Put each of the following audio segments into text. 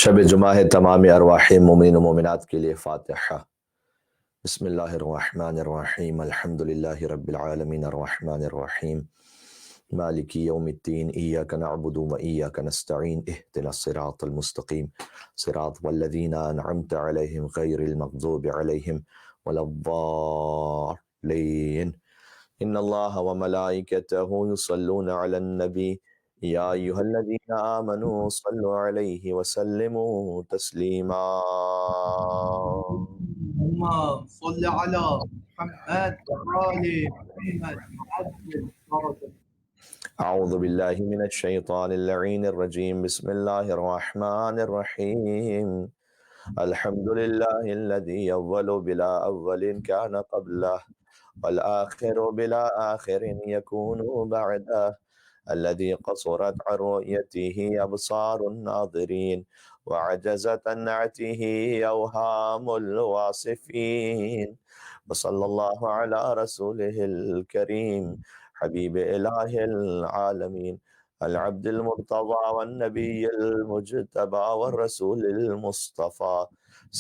شب جمعہ ہے تمام ارواح مومنین و مومنات کے لیے فاتحہ۔ بسم اللہ الرحمن الرحیم، الحمدللہ رب العالمین الرحمن الرحیم مالک یوم الدین، ایاک نعبد و ایاک نستعین، اہدنا الصراط المستقیم صراط والذین انعمت علیہم غیر المغضوب علیہم ولا الضالین۔ ان اللہ وملائکتہ یصلون علی النبی یا ایھا الذین آمنوا صلوا علیہ وسلموا تسلیما۔ اللهم صل على محمد وآل محمد وعجل فرجه. اعوذ باللہ من الشیطان اللعین الرجیم، بسم اللہ الرحمن الرحیم۔ الحمد للہ الذی اول بلا اول کان قبلہ والآخر بلا آخر یکون بعدہ، الذي قصرت عن رؤيته أبصار الناظرين وعجزت عن نعته أوهام الواصفين، وصلى الله على رسوله الكريم حبيب إله العالمين العبد المرتضى والنبي المجتبى والرسول المصطفى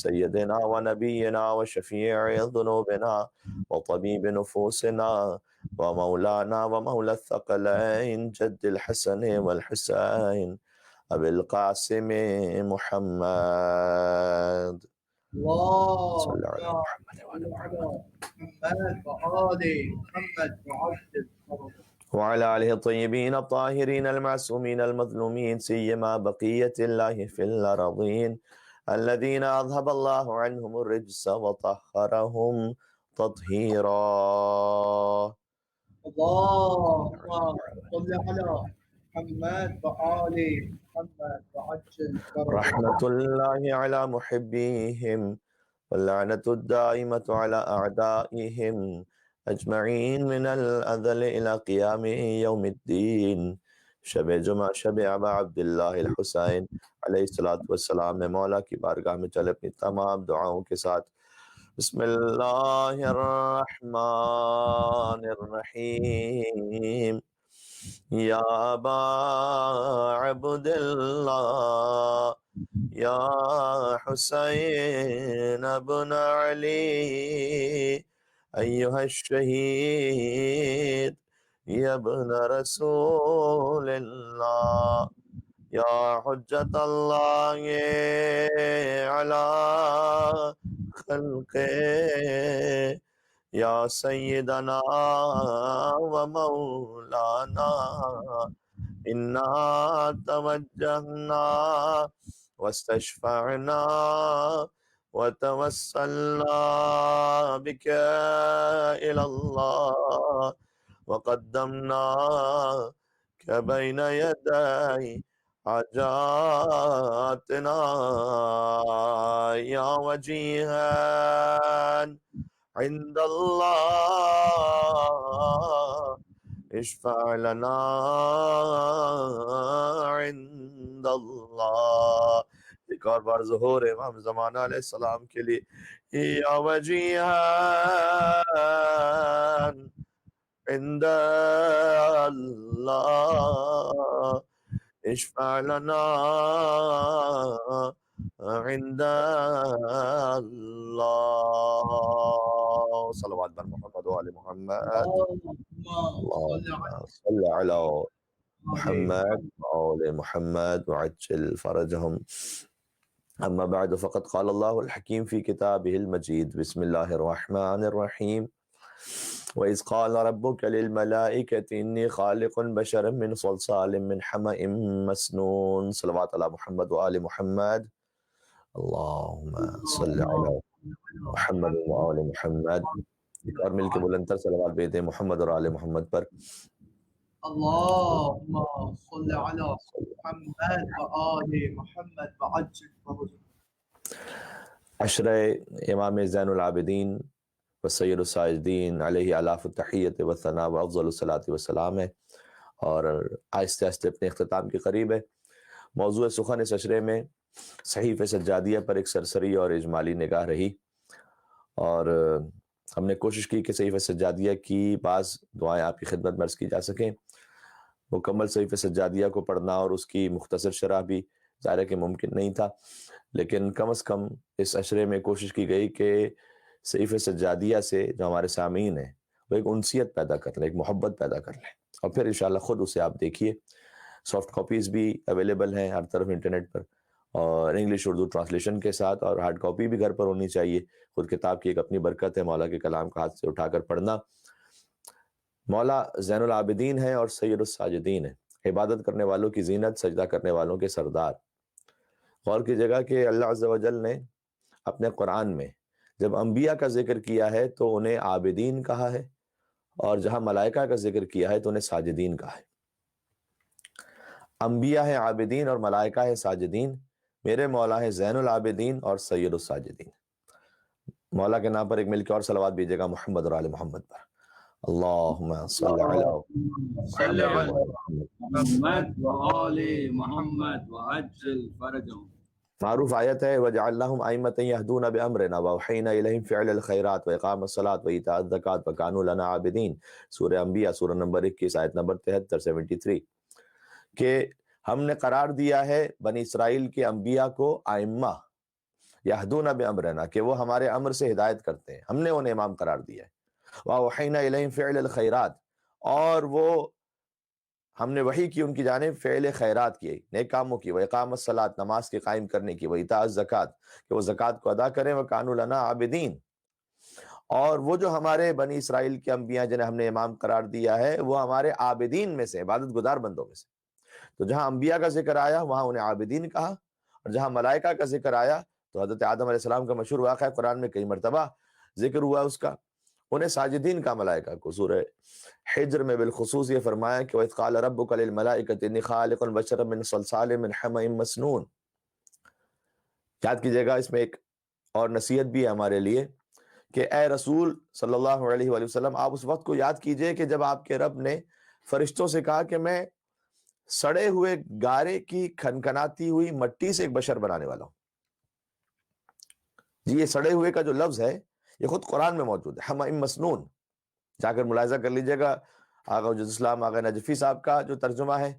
سيدنا ونبينا وشفيع ذنوبنا وطبيب نفوسنا ومولانا ومولى الثقلين جد الحسن والحسين أبي القاسم محمد صلى على محمد وعلى محمد وآل محمد وعجل فرجه. وعلى آله الطيبين الطاهرين المعصومين المظلومين، سيما بقية الله في الأرضين الذين أذهب الله عنهم الرجس وطهرهم تطهيرا۔ اللهم صل على محمد وآل محمد وعجل فرجه. رحمة الله على محبيهم واللعنة الدائمة على أعدائهم أجمعين من الأذل إلى قيام يوم الدين۔ شب جمعہ شب ابا عبداللہ الحسین علیہ السلام میں مولا کی بارگاہ میں چل اپنی تمام دعاؤں کے ساتھ۔ بسم اللہ الرحمن الرحیم۔ یا ابا عبداللہ یا حسین ابن علی ایہا الشہید یا ابن رسول اللہ یا حجت اللہ علی خلقہ یا سیدنا و مولانا انا توجہنا واستشفعنا وتوسلنا بك إلى الله وقدمناك بين يدي حاجاتنا يا وجيها عند الله اشفع لنا عند الله۔ ایک اور بار ظہور امام زمانہ علیہ السلام کے لیے، یا وجیہان عند اللہ اشفع لنا عند اللہ۔ صلوات بر محمد و آل محمد۔ اللهم صل على محمد وآل محمد وعجل فرجهم۔ اما بعد فقد قال الله الحكيم في كتابه المجيد، بسم الله الرحمن الرحيم، وإذ قال ربك للملائكة إني خالق بشرا من صلصال من حمأ مسنون۔ صلوات على محمد وآل محمد۔ اللهم صل على محمد وآل محمد۔ ایک اور مل کے بلندتر صلوات بھیج دیں محمد اور آل محمد پر۔ اللهم صل على محمد وآل محمد وعجل فرجه. عشرہ امام زین العابدین و سید الساجدین علیہ الاف التحیت و ثناء و افضل الصلاۃ والسلام ہے، اور آہستہ آہستہ اپنے اختتام کے قریب ہے۔ موضوع سخن اس عشرے میں صحیفہ سجادیہ پر ایک سرسری اور اجمالی نگاہ رہی، اور ہم نے کوشش کی کہ صحیفہ سجادیہ کی بعض دعائیں آپ کی خدمت میں عرض کی جا سکیں۔ مکمل صحیفہ سجادیہ کو پڑھنا اور اس کی مختصر شرح بھی ظاہر ہے کہ ممکن نہیں تھا، لیکن کم از کم اس عشرے میں کوشش کی گئی کہ صحیفہ سجادیہ سے جو ہمارے سامعین ہیں وہ ایک انسیت پیدا کر لیں، ایک محبت پیدا کر لیں، اور پھر انشاءاللہ خود اسے آپ دیکھیے۔ سافٹ کاپیز بھی اویلیبل ہیں ہر طرف انٹرنیٹ پر، اور انگلش اردو ٹرانسلیشن کے ساتھ، اور ہارڈ کاپی بھی گھر پر ہونی چاہیے۔ خود کتاب کی ایک اپنی برکت ہے، مولا کے کلام کا ہاتھ سے اٹھا کر پڑھنا۔ مولا زین العابدین ہے اور سید الساجدین ہے، عبادت کرنے والوں کی زینت، سجدہ کرنے والوں کے سردار۔ غور کیجیے گا کہ اللہ عز و جل نے اپنے قرآن میں جب انبیاء کا ذکر کیا ہے تو انہیں عابدین کہا ہے، اور جہاں ملائکہ کا ذکر کیا ہے تو انہیں ساجدین کہا ہے۔ انبیاء ہیں عابدین اور ملائکہ ہیں ساجدین، میرے مولا ہیں زین العابدین اور سید الساجدین۔ مولا کے نام پر ایک مل کے اور صلوات بھیجیے گا محمد اور آل محمد پر۔ اللہم صلی علی صل علی محمد۔ محمد وآل محمد وعجل فرجهم۔ معروف آیت ہے وَجَعَلْنَاهُمْ أَئِمَّةً يَهْدُونَ بِأَمْرِنَا وَأَوْحَيْنَا إِلَيْهِمْ فِعْلَ الْخَيْرَاتِ وَإِقَامَ الصَّلَاةِ وَإِيتَاءَ الزَّكَاةِ وَكَانُوا لَنَا عَابِدِينَ۔ سورہ انبیاء سورہ نمبر 21 آیت نمبر 73 73، کہ ہم نے قرار دیا ہے بنی اسرائیل کے انبیاء کو ائمہ، یہدون بامرنا، کہ وہ ہمارے امر سے ہدایت کرتے ہیں، ہم نے انہیں امام قرار دیا ہے۔ وَأَوْحَيْنَا إِلَيْهِمْ فِعْلَ الْخَيْرَاتِ، اور وہ ہم نے وحی کی ان کی جانب فعل خیرات کی، نیک کاموں کی، وإقام الصلاۃ، نماز کے قائم کرنے کی، وإیتاء الزکوٰۃ، کہ وہ زکوٰۃ کو ادا کریں، وکانوا لنا عابدین، اور وہ جو ہمارے بنی اسرائیل کے انبیاء جنہیں ہم نے امام قرار دیا ہے وہ ہمارے عابدین میں سے، عبادت گزار بندوں میں سے۔ تو جہاں انبیاء کا ذکر آیا وہاں انہیں عابدین کہا، اور جہاں ملائکہ کا ذکر آیا تو حضرت آدم علیہ السلام کا مشہور واقعہ قرآن میں کئی مرتبہ ذکر ہوا اس کا، انہیں ساجدین کا ملائکہ کو۔ سورہ حجر میں بالخصوص یہ فرمایا کہ وَإِذْ قَالَ رَبُّكَ لِلْمَلَائِكَةِ إِنِّي خَالِقٌ بَشَرًا مِّن صَلْصَالٍ مِّنْ حَمَإٍ مَسْنُونٍ۔ یاد کیجیے گا، اس میں ایک اور نصیحت بھی ہے ہمارے لیے کہ اے رسول صلی اللہ علیہ وآلہ وسلم، آپ اس وقت کو یاد کیجئے کہ جب آپ کے رب نے فرشتوں سے کہا کہ میں سڑے ہوئے گارے کی کھنکھناتی ہوئی مٹی سے ایک بشر بنانے والا ہوں۔ جی، یہ سڑے ہوئے کا جو لفظ ہے یہ خود قرآن میں موجود ہے، حمیم مسنون۔ جا کر ملاحظہ کر لیجئے گا، آغا وجود اسلام آغا نجفی صاحب کا جو ترجمہ ہے،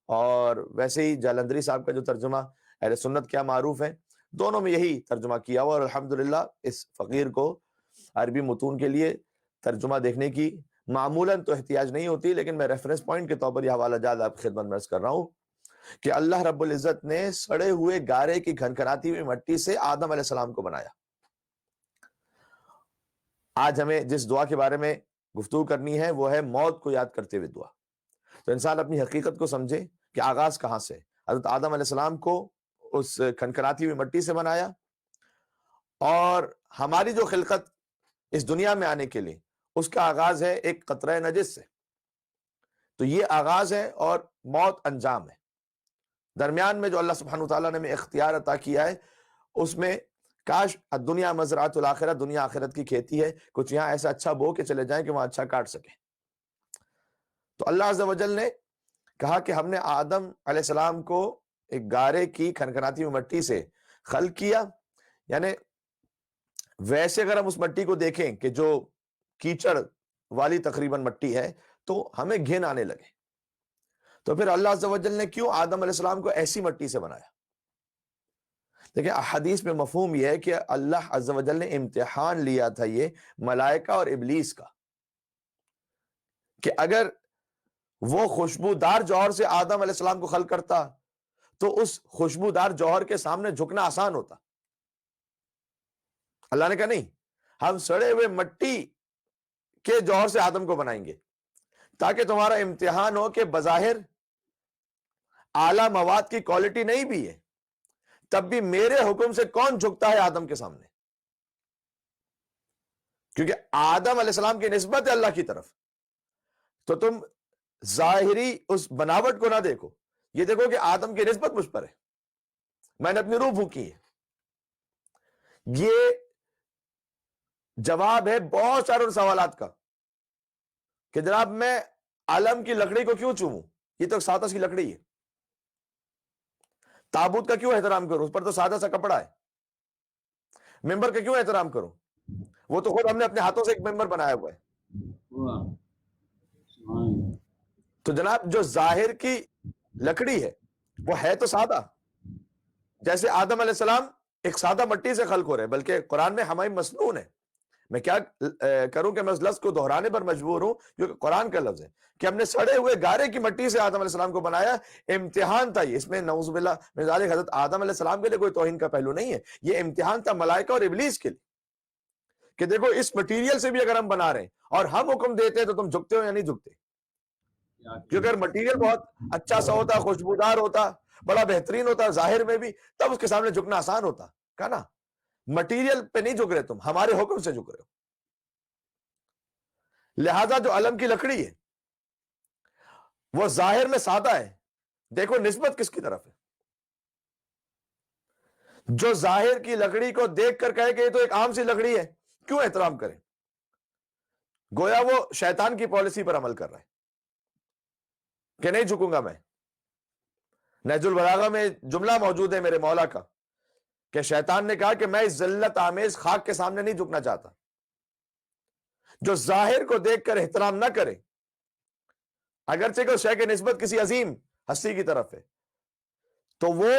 اور ویسے ہی جالندری صاحب کا جو ترجمہ اہل سنت کیا معروف ہے، دونوں میں یہی ترجمہ کیا ہوا، اور الحمدللہ اس فقیر کو عربی متون کے لیے ترجمہ دیکھنے کی معمولاً تو احتیاج نہیں ہوتی، لیکن میں ریفرنس پوائنٹ کے طور پر یہ حوالہ جات آپ کی خدمت میں عرض کر رہا ہوں کہ اللہ رب العزت نے سڑے ہوئے گارے کی کھنکھناتی ہوئی مٹی سے آدم علیہ السلام کو بنایا۔ آج ہمیں جس دعا کے بارے میں گفتگو کرنی ہے وہ ہے موت کو یاد کرتے ہوئے دعا۔ تو انسان اپنی حقیقت کو سمجھے کہ آغاز کہاں سے۔ حضرت آدم علیہ السلام کو اس کھنکھناتی ہوئی مٹی سے بنایا، اور ہماری جو خلقت اس دنیا میں آنے کے لیے اس کا آغاز ہے ایک قطرہ نجس سے۔ تو یہ آغاز ہے اور موت انجام ہے۔ درمیان میں جو اللہ سبحانہ وتعالیٰ نے ہمیں اختیار عطا کیا ہے اس میں کاش دنیا مزرعۃ الآخرہ، دنیا آخرت کی کھیتی ہے، کچھ یہاں ایسا اچھا بو کے چلے جائیں کہ وہاں اچھا کاٹ سکیں۔ تو اللہ عز و جل نے کہا کہ ہم نے آدم علیہ السلام کو ایک گارے کی کھنکھناتی ہوئی مٹی سے خلق کیا، یعنی ویسے اگر ہم اس مٹی کو دیکھیں کہ جو کیچڑ والی تقریباً مٹی ہے تو ہمیں گھن آنے لگے، تو پھر اللہ عز و جل نے کیوں آدم علیہ السلام کو ایسی مٹی سے بنایا؟ دیکھیں حدیث میں مفہوم یہ ہے کہ اللہ عز و جل نے امتحان لیا تھا یہ ملائکہ اور ابلیس کا، کہ اگر وہ خوشبودار جوہر سے آدم علیہ السلام کو خلق کرتا تو اس خوشبودار جوہر کے سامنے جھکنا آسان ہوتا۔ اللہ نے کہا نہیں، ہم سڑے ہوئے مٹی کے جوہر سے آدم کو بنائیں گے تاکہ تمہارا امتحان ہو کہ بظاہر اعلیٰ مواد کی کوالٹی نہیں بھی ہے تب بھی میرے حکم سے کون جھکتا ہے آدم کے سامنے، کیونکہ آدم علیہ السلام کی نسبت ہے اللہ کی طرف۔ تو تم ظاہری اس بناوٹ کو نہ دیکھو، یہ دیکھو کہ آدم کی نسبت مجھ پر ہے، میں نے اپنی روح پھونکی ہے۔ یہ جواب ہے بہت سارے سوالات کا کہ جناب میں علم کی لکڑی کو کیوں چوموں، یہ تو سادہ سی لکڑی ہے۔ تابوت کا کیوں احترام کروں، اس پر تو سادہ سا کپڑا ہے۔ ممبر کا کیوں احترام کروں، وہ تو خود ہم نے اپنے ہاتھوں سے ایک ممبر بنایا ہوا ہے۔ تو جناب جو ظاہر کی لکڑی ہے وہ ہے تو سادہ، جیسے آدم علیہ السلام ایک سادہ مٹی سے خلق ہو رہے، بلکہ قرآن میں ہماری مسنون ہے. میں کیا کروں کہ میں اس لفظ کو دہرانے پر مجبور ہوں جو کہ قرآن کا لفظ ہے کہ ہم نے سڑے ہوئے گارے کی مٹی سے آدم علیہ السلام کو بنایا. امتحان تھا یہ، اس میں نعوذ باللہ من ذالک حضرت آدم علیہ السلام کے لیے کوئی توہین کا پہلو نہیں ہے، یہ امتحان تھا ملائکہ اور ابلیس کے لیے کہ دیکھو اس مٹیریل سے بھی اگر ہم بنا رہے ہیں اور ہم حکم دیتے ہیں تو تم جھکتے ہو یا نہیں جھکتے. کیونکہ اگر مٹیریل بہت اچھا سا ہوتا، خوشبودار ہوتا، بڑا بہترین ہوتا ظاہر میں بھی، تب اس کے سامنے جھکنا آسان ہوتا. کہا نا مٹیریل پہ نہیں جھک رہے تم، ہمارے حکم سے جھک رہے ہو. لہذا جو علم کی لکڑی ہے وہ ظاہر میں سادہ ہے، دیکھو نسبت کس کی طرف ہے. جو ظاہر کی لکڑی کو دیکھ کر کہے کہ یہ تو ایک عام سی لکڑی ہے، کیوں احترام کریں؟ گویا وہ شیطان کی پالیسی پر عمل کر رہا ہے کہ نہیں جھکوں گا میں. نہج البلاغہ میں جملہ موجود ہے میرے مولا کا کہ شیطان نے کہا کہ میں اس ذلت آمیز خاک کے سامنے نہیں جھکنا چاہتا. جو ظاہر کو دیکھ کر احترام نہ کرے، اگرچہ کہ شے کی نسبت کسی عظیم ہستی کی طرف ہے، تو وہ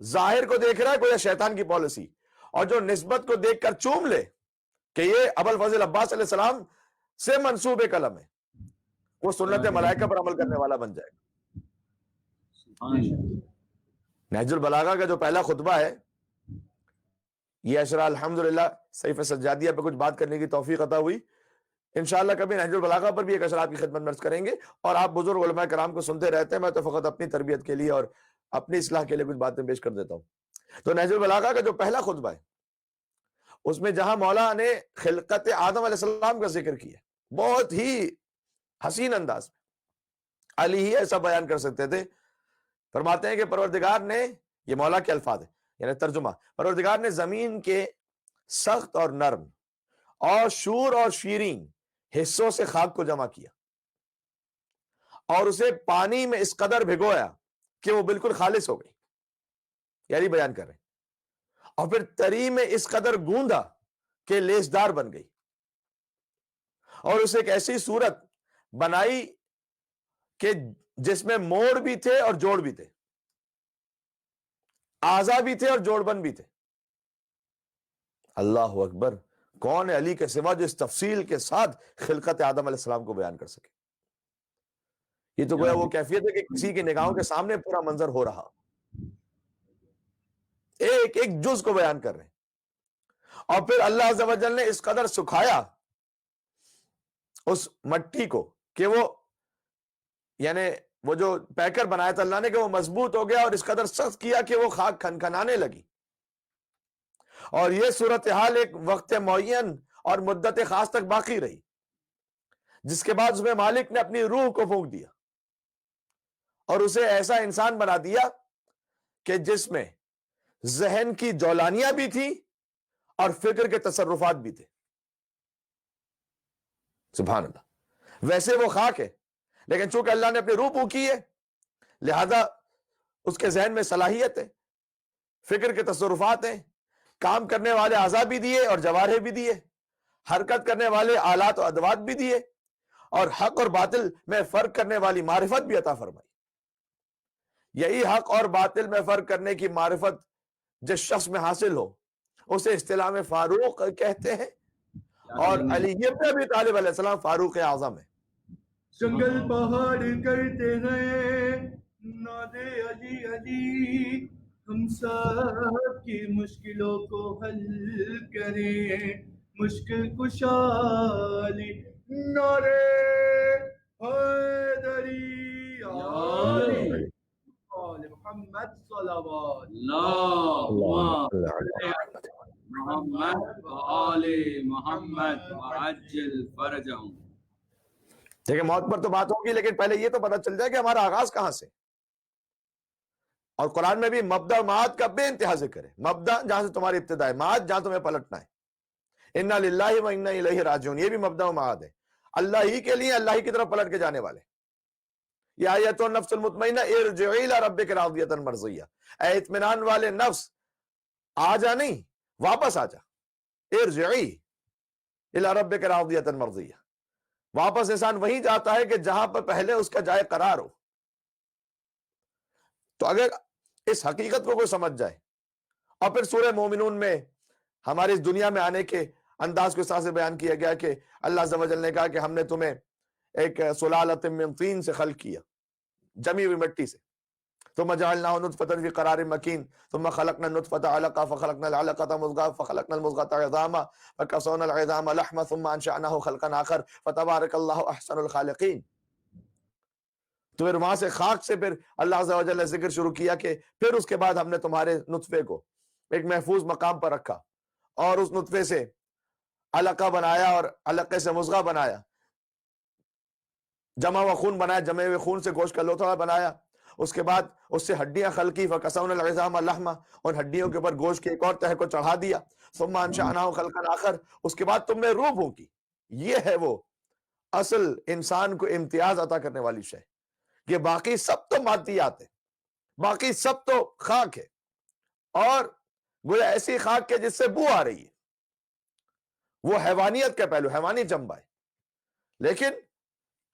ظاہر کو دیکھ رہا ہے کوئی شیطان کی پالیسی. اور جو نسبت کو دیکھ کر چوم لے کہ یہ ابوالفضل عباس علیہ السلام سے منسوب قلم ہے، وہ سنت ملائکہ پر عمل کرنے والا بن جائے گا. نہج البلاغہ کا جو پہلا خطبہ ہے یہ اشرا الحمدللہ سیف سجادیہ پہ کچھ بات کرنے کی توفیق عطا ہوئی. انشاءاللہ کبھی نہج البلاغہ پر بھی ایک اشرا آپ کی خدمت میں عرض کریں گے. اور آپ بزرگ علماء کرام کو سنتے رہتے ہیں، میں تو فقط اپنی تربیت کے لیے اور اپنی اصلاح کے لیے کچھ باتیں پیش کر دیتا ہوں. تو نہج البلاغہ کا جو پہلا خطبہ ہے اس میں جہاں مولا نے خلقت آدم علیہ السلام کا ذکر کیا بہت ہی حسین انداز میں، علی ہی ایسا بیان کر سکتے تھے. فرماتے ہیں کہ پروردگار نے، یہ مولا کے الفاظ ہیں یعنی ترجمہ، پروردگار نے زمین کے سخت اور نرم اور شور اور شیرین حصوں سے خاک کو جمع کیا اور اسے پانی میں اس قدر بھگویا کہ وہ بالکل خالص ہو گئی، یعنی بیان کر رہے ہیں. اور پھر تری میں اس قدر گوندا کہ لیسدار بن گئی اور اسے ایک ایسی صورت بنائی کہ جس میں موڑ بھی تھے اور جوڑ بھی تھے، اعضا بھی تھے اور جوڑ بن بھی تھے. اللہ اکبر، کون ہے علی کے سوا جو اس تفصیل کے ساتھ خلقت آدم علیہ السلام کو بیان کر سکے؟ یہ تو گویا وہ کیفیت ہے کہ کسی کی نگاہوں کے سامنے پورا منظر ہو رہا، ایک ایک جز کو بیان کر رہے ہیں. اور پھر اللہ عز و جل نے اس قدر سکھایا اس مٹی کو کہ وہ یعنی وہ جو پیکر بنایا تھا اللہ نے کہ وہ مضبوط ہو گیا، اور اس قدر سخت کیا کہ وہ خاک کھنکھنانے لگی. اور یہ صورتحال ایک وقت معین اور مدت خاص تک باقی رہی، جس کے بعد اس میں مالک نے اپنی روح کو پھونک دیا اور اسے ایسا انسان بنا دیا کہ جس میں ذہن کی جولانیاں بھی تھی اور فکر کے تصرفات بھی تھے. سبحان اللہ. ویسے وہ خاک ہے، لیکن چونکہ اللہ نے اپنی روح پھونکی ہے لہذا اس کے ذہن میں صلاحیت ہے، فکر کے تصرفات ہیں، کام کرنے والے اعضاء بھی دیے اور جوارح بھی دیے، حرکت کرنے والے آلات و ادوات بھی دیے، اور حق اور باطل میں فرق کرنے والی معرفت بھی عطا فرمائی. یہی حق اور باطل میں فرق کرنے کی معرفت جس شخص میں حاصل ہو اسے اصطلاح میں فاروق کہتے ہیں، اور علی ابن ابی طالب علیہ السلام فاروق اعظم ہے. جنگل پہاڑ کرتے ہیں نادے علی علی، ہم سب کی مشکلوں کو حل کریں، مشکل کشا علی، نعرے حیدری، علی آل محمد صلوات محمد وآل محمد وعجل فرجهم. دیکھیں موت پر تو بات ہوگی، لیکن پہلے یہ تو پتہ چل جائے کہ ہمارا آغاز کہاں سے. اور قرآن میں بھی مبدا و معاد کا بے انتہا ذکر ہے. مبدا جہاں سے تمہاری ابتدا ہے، معاد جہاں تمہیں پلٹنا ہے. انا للہ و انا الیہ راجعون، یہ بھی مبدا و معاد ہے، اللہ ہی کے لیے، اللہ ہی کی طرف پلٹ کے جانے والے. یا ایتہ النفس المطمئنہ ارجعی الی ربک راضیۃ مرضیہ، اے اطمینان والے نفس آ جا، نہیں واپس آ جا. ارجعی الی ربک راضیۃ مرضیہ، واپس انسان وہیں جاتا ہے کہ جہاں پر پہلے اس کا جائے قرار ہو. تو اگر اس حقیقت کو کوئی سمجھ جائے اور پھر سورہ مومنون میں ہماری اس دنیا میں آنے کے انداز کو اس طرح سے بیان کیا گیا کہ اللہ عز و جل نے کہا کہ ہم نے تمہیں ایک سلالۃ من طین سے خلق کیا، جمی ہوئی مٹی سے، ثم جعلناه نطفة في قرار مكين ثم خلقنا النطفة علقة فخلقنا العلقة مضغة فخلقنا المضغة عظاما فكسونا العظام لحما ثم انشأناه خلقا آخر فتبارك الله احسن الخالقين. تو پھر وہاں سے خاک سے پھر اللہ عز و جل نے ذکر شروع کیا کہ پھر اس کے بعد ہم نے تمہارے نطفے کو ایک محفوظ مقام پر رکھا اور اس نطفے سے علقہ بنایا اور علقے سے مضغہ بنایا، جمع ہوا خون بنایا، جمع ہوئے خون سے گوشت کا لوتھڑا بنایا، اس کے بعد اس سے ہڈیاں خلقی فکسونا العظام لحما، اور ہڈیوں کے اوپر گوشت کی ایک اور تہہ کو چڑھا دیا، ثم انشأناه خلقا آخر، اس کے بعد تم نے روح پھونکی. یہ ہے وہ اصل انسان کو امتیاز عطا کرنے والی شے کہ باقی سب تو مادیات ہے، باقی سب تو خاک ہے، اور گویا ایسی خاک کے جس سے بو آ رہی ہے، وہ حیوانیت کا پہلو، حیوانی جنبہ ہے، لیکن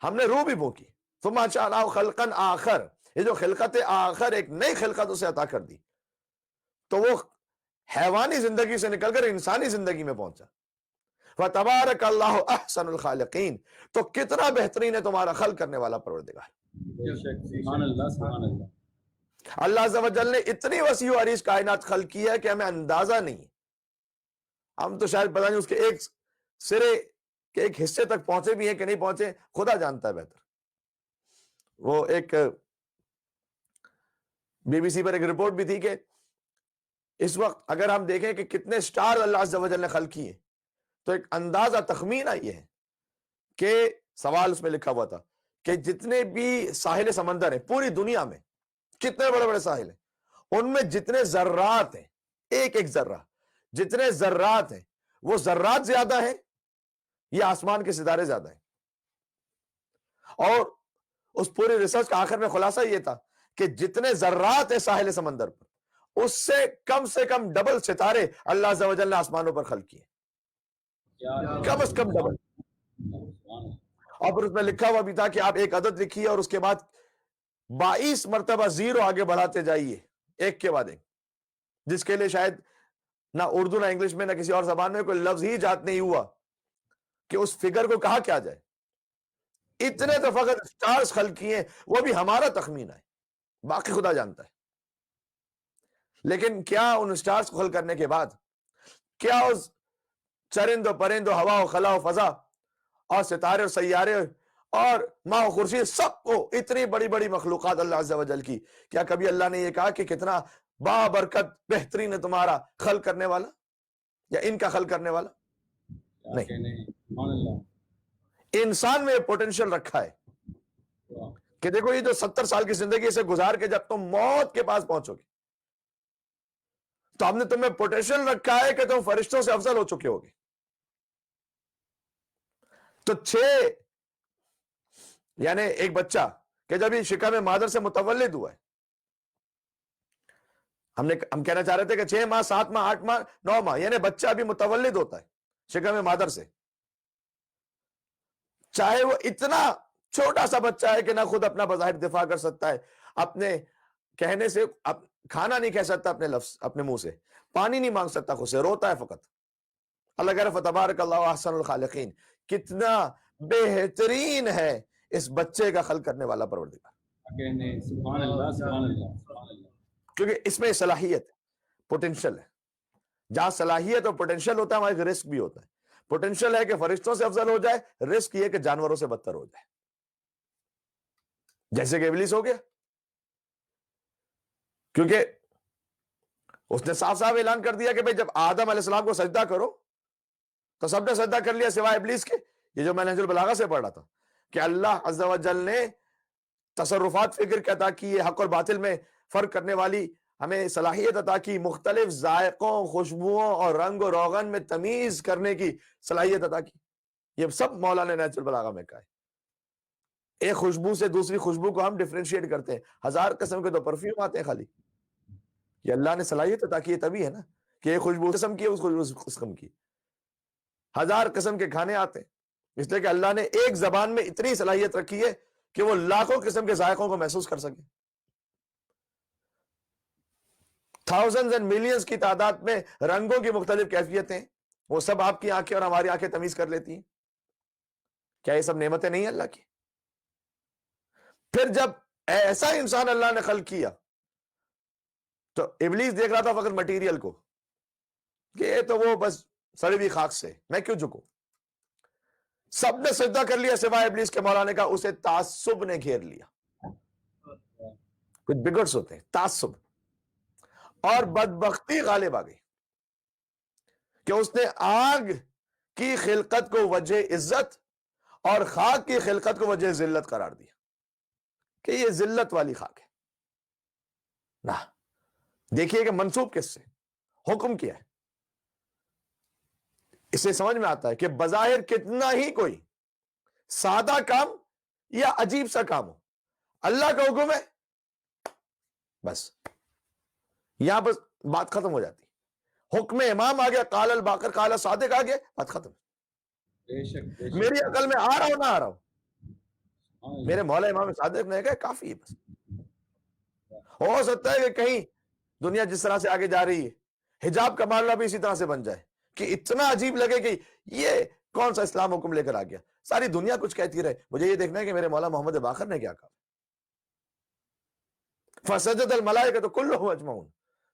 ہم نے روح بھی پھونکی. ثم انشأناه خلقا آخر، یہ جو خلقت آخر ایک نئی خلقت اسے عطا کر دی تو وہ حیوانی زندگی سے نکل کر انسانی زندگی میں پہنچا. فتبارک اللہ احسن الخالقین، تو کتنا بہترین ہے تمہارا خلق کرنے والا پروردگار. سبحان اللہ سبحان اللہ. اللہ عز و جل نے اتنی وسیع و عریض کائنات خلق کی ہے کہ ہمیں اندازہ نہیں، ہم تو شاید پتہ نہیں اس کے ایک سرے کے ایک حصے تک پہنچے بھی ہیں کہ نہیں پہنچے، خدا جانتا ہے بہتر. وہ ایک بی بی سی پر ایک رپورٹ بھی تھی کہ اس وقت اگر ہم دیکھیں کہ کتنے سٹار اللہ عز و جل نے خلق کیے تو ایک اندازہ تخمینہ یہ ہے کہ سوال اس میں لکھا ہوا تھا کہ جتنے بھی ساحل سمندر ہیں پوری دنیا میں، کتنے بڑے بڑے ساحل ہیں، ان میں جتنے ذرات ہیں، ایک ایک ذرہ جتنے ذرات ہیں، وہ ذرات زیادہ ہیں یا آسمان کے ستارے زیادہ ہیں. اور اس پوری ریسرچ کا آخر میں خلاصہ یہ تھا کہ جتنے ذرات ہیں ساحل سمندر پر، اس سے کم ڈبل ستارے اللہ عز و جل نے آسمانوں پر خلق کیے، کم از کم ڈبل. اور پھر اس میں لکھا ہوا بھی تھا کہ آپ ایک عدد لکھیے اور اس کے بعد 22 مرتبہ زیرو آگے بڑھاتے جائیے ایک کے بعد ایک، جس کے لیے شاید نہ اردو نہ انگلش میں نہ کسی اور زبان میں کوئی لفظ ہی ایجاد نہیں ہوا کہ اس فگر کو کہا کیا جائے. اتنے تو فقط سٹارز خلق کیے، وہ بھی ہمارا تخمینہ ہے، باقی خدا جانتا ہے. لیکن کیا ان سٹارز کو خلق کرنے کے بعد، کیا اس چرند و پرند و ہوا و خلا و فضا اور ستارے اور سیارے اور ماہ و خورشید سب کو، اتنی بڑی بڑی مخلوقات اللہ عز و جل کی، کیا کبھی اللہ نے یہ کہا کہ کتنا بابرکت بہترین ہے تمہارا خلق کرنے والا یا ان کا خلق کرنے والا؟ نہیں. انسان میں پوٹینشل رکھا ہے کہ دیکھو یہ جو 70 سال کی زندگی سے گزار کے جب تم موت کے پاس پہنچو گے تو ہم نے تمہیں پوٹینشل رکھا ہے کہ تم فرشتوں سے افضل ہو چکے ہوگے. تو 6 یعنی ایک بچہ کہ جب یہ شکم مادر سے متولد ہوا ہے، ہم کہنا چاہ رہے تھے کہ 6 ماہ 7 ماہ 8 ماہ 9 ماہ یعنی بچہ ابھی متولد ہوتا ہے شکم مادر سے، چاہے وہ اتنا چھوٹا سا بچہ ہے کہ نہ خود اپنا بظاہر دفاع کر سکتا ہے، اپنے کہنے سے کھانا نہیں کہہ سکتا، اپنے لفظ اپنے منہ سے پانی نہیں مانگ سکتا، خود سے روتا ہے فقط. اللہ کہہ رہا فتبارک اللہ احسن الخالقین، کتنا بہترین ہے اس بچے کا خلق کرنے والا پروردگار. سبحان اللہ سبحان اللہ. کیونکہ اس میں صلاحیت ہے، پوٹینشل ہے. جہاں صلاحیت اور پوٹینشل ہوتا ہے وہاں ایک رسک بھی ہوتا ہے. پوٹینشل ہے کہ فرشتوں سے افضل ہو جائے، رسک یہ کہ جانوروں سے بدتر ہو جائے، جیسے کہ ابلیس ہو گیا. کیونکہ اس نے صاف صاف اعلان کر دیا کہ بھئی جب آدم علیہ السلام کو سجدہ کرو تو سب نے سجدہ کر لیا سوائے ابلیس کے. یہ جو میں نہج البلاغہ سے پڑھ رہا تھا کہ اللہ عز و جل نے تصرفات فکر کے عطا کی، حق اور باطل میں فرق کرنے والی ہمیں صلاحیت عطا کی، مختلف ذائقوں، خوشبوؤں اور رنگ و روغن میں تمیز کرنے کی صلاحیت عطا کی. یہ سب مولانا نے نہج البلاغہ میں کہا ہے. ایک خوشبو سے دوسری خوشبو کو ہم ڈیفرینشیٹ کرتے ہیں، 1000 قسم کے تو پرفیوم آتے ہیں خالی. یہ اللہ نے صلاحیت عطا کی ہے تبھی ہے نا کہ ایک خوشبو قسم کی ہے، اس خوشبو قسم کی 1000 قسم کے کھانے آتے ہیں، اس لیے کہ اللہ نے ایک زبان میں اتنی صلاحیت رکھی ہے کہ وہ لاکھوں قسم کے ذائقوں کو محسوس کر سکے. تھاؤزنڈز اینڈ ملینز کی تعداد میں رنگوں کی مختلف کیفیتیں، وہ سب آپ کی آنکھیں اور ہماری آنکھیں تمیز کر لیتی ہیں. کیا یہ سب نعمتیں نہیں ہیں اللہ کی؟ پھر جب ایسا انسان اللہ نے خلق کیا تو ابلیس دیکھ رہا تھا فقط مٹیریل کو کہ یہ تو وہ بس سڑی ہوئی خاک سے، میں کیوں جھکوں. سب نے سجدہ کر لیا سوائے ابلیس کے مولا نے کہا. اسے تعصب نے گھیر لیا. کچھ بگڑس ہوتے ہیں، تعصب اور بدبختی غالب آ گئی کہ اس نے آگ کی خلقت کو وجہ عزت اور خاک کی خلقت کو وجہ ذلت قرار دیا کہ یہ ذلت والی خاک ہے. نہ دیکھیے کہ منسوب کس سے، حکم کیا ہے. اسے سمجھ میں آتا ہے کہ بظاہر کتنا ہی کوئی سادہ کام یا عجیب سا کام ہو، اللہ کا حکم ہے بس یہاں پر بات ختم ہو جاتی. حکم امام آ گیا، قال الباقر قال صادق آ گیا، بات ختم. بے شک بے شک. میری عقل میں آ رہا ہوں نہ آ رہا ہوں، سبحان اللہ. میرے مولا امام صادق نے کہا کافی ہے بس. ہو سکتا ہے کہ کہیں دنیا جس طرح سے آگے جا رہی ہے حجاب کا معاملہ بھی اسی طرح سے بن جائے کہ اتنا عجیب لگے کہ یہ کون سا اسلام حکم لے کر آ گیا. ساری دنیا کچھ کہتی رہے، مجھے یہ دیکھنا ہے کہ میرے مولا محمد باقر نے کیا کہا. فسجد الملائکۃ کلھم اجمعون،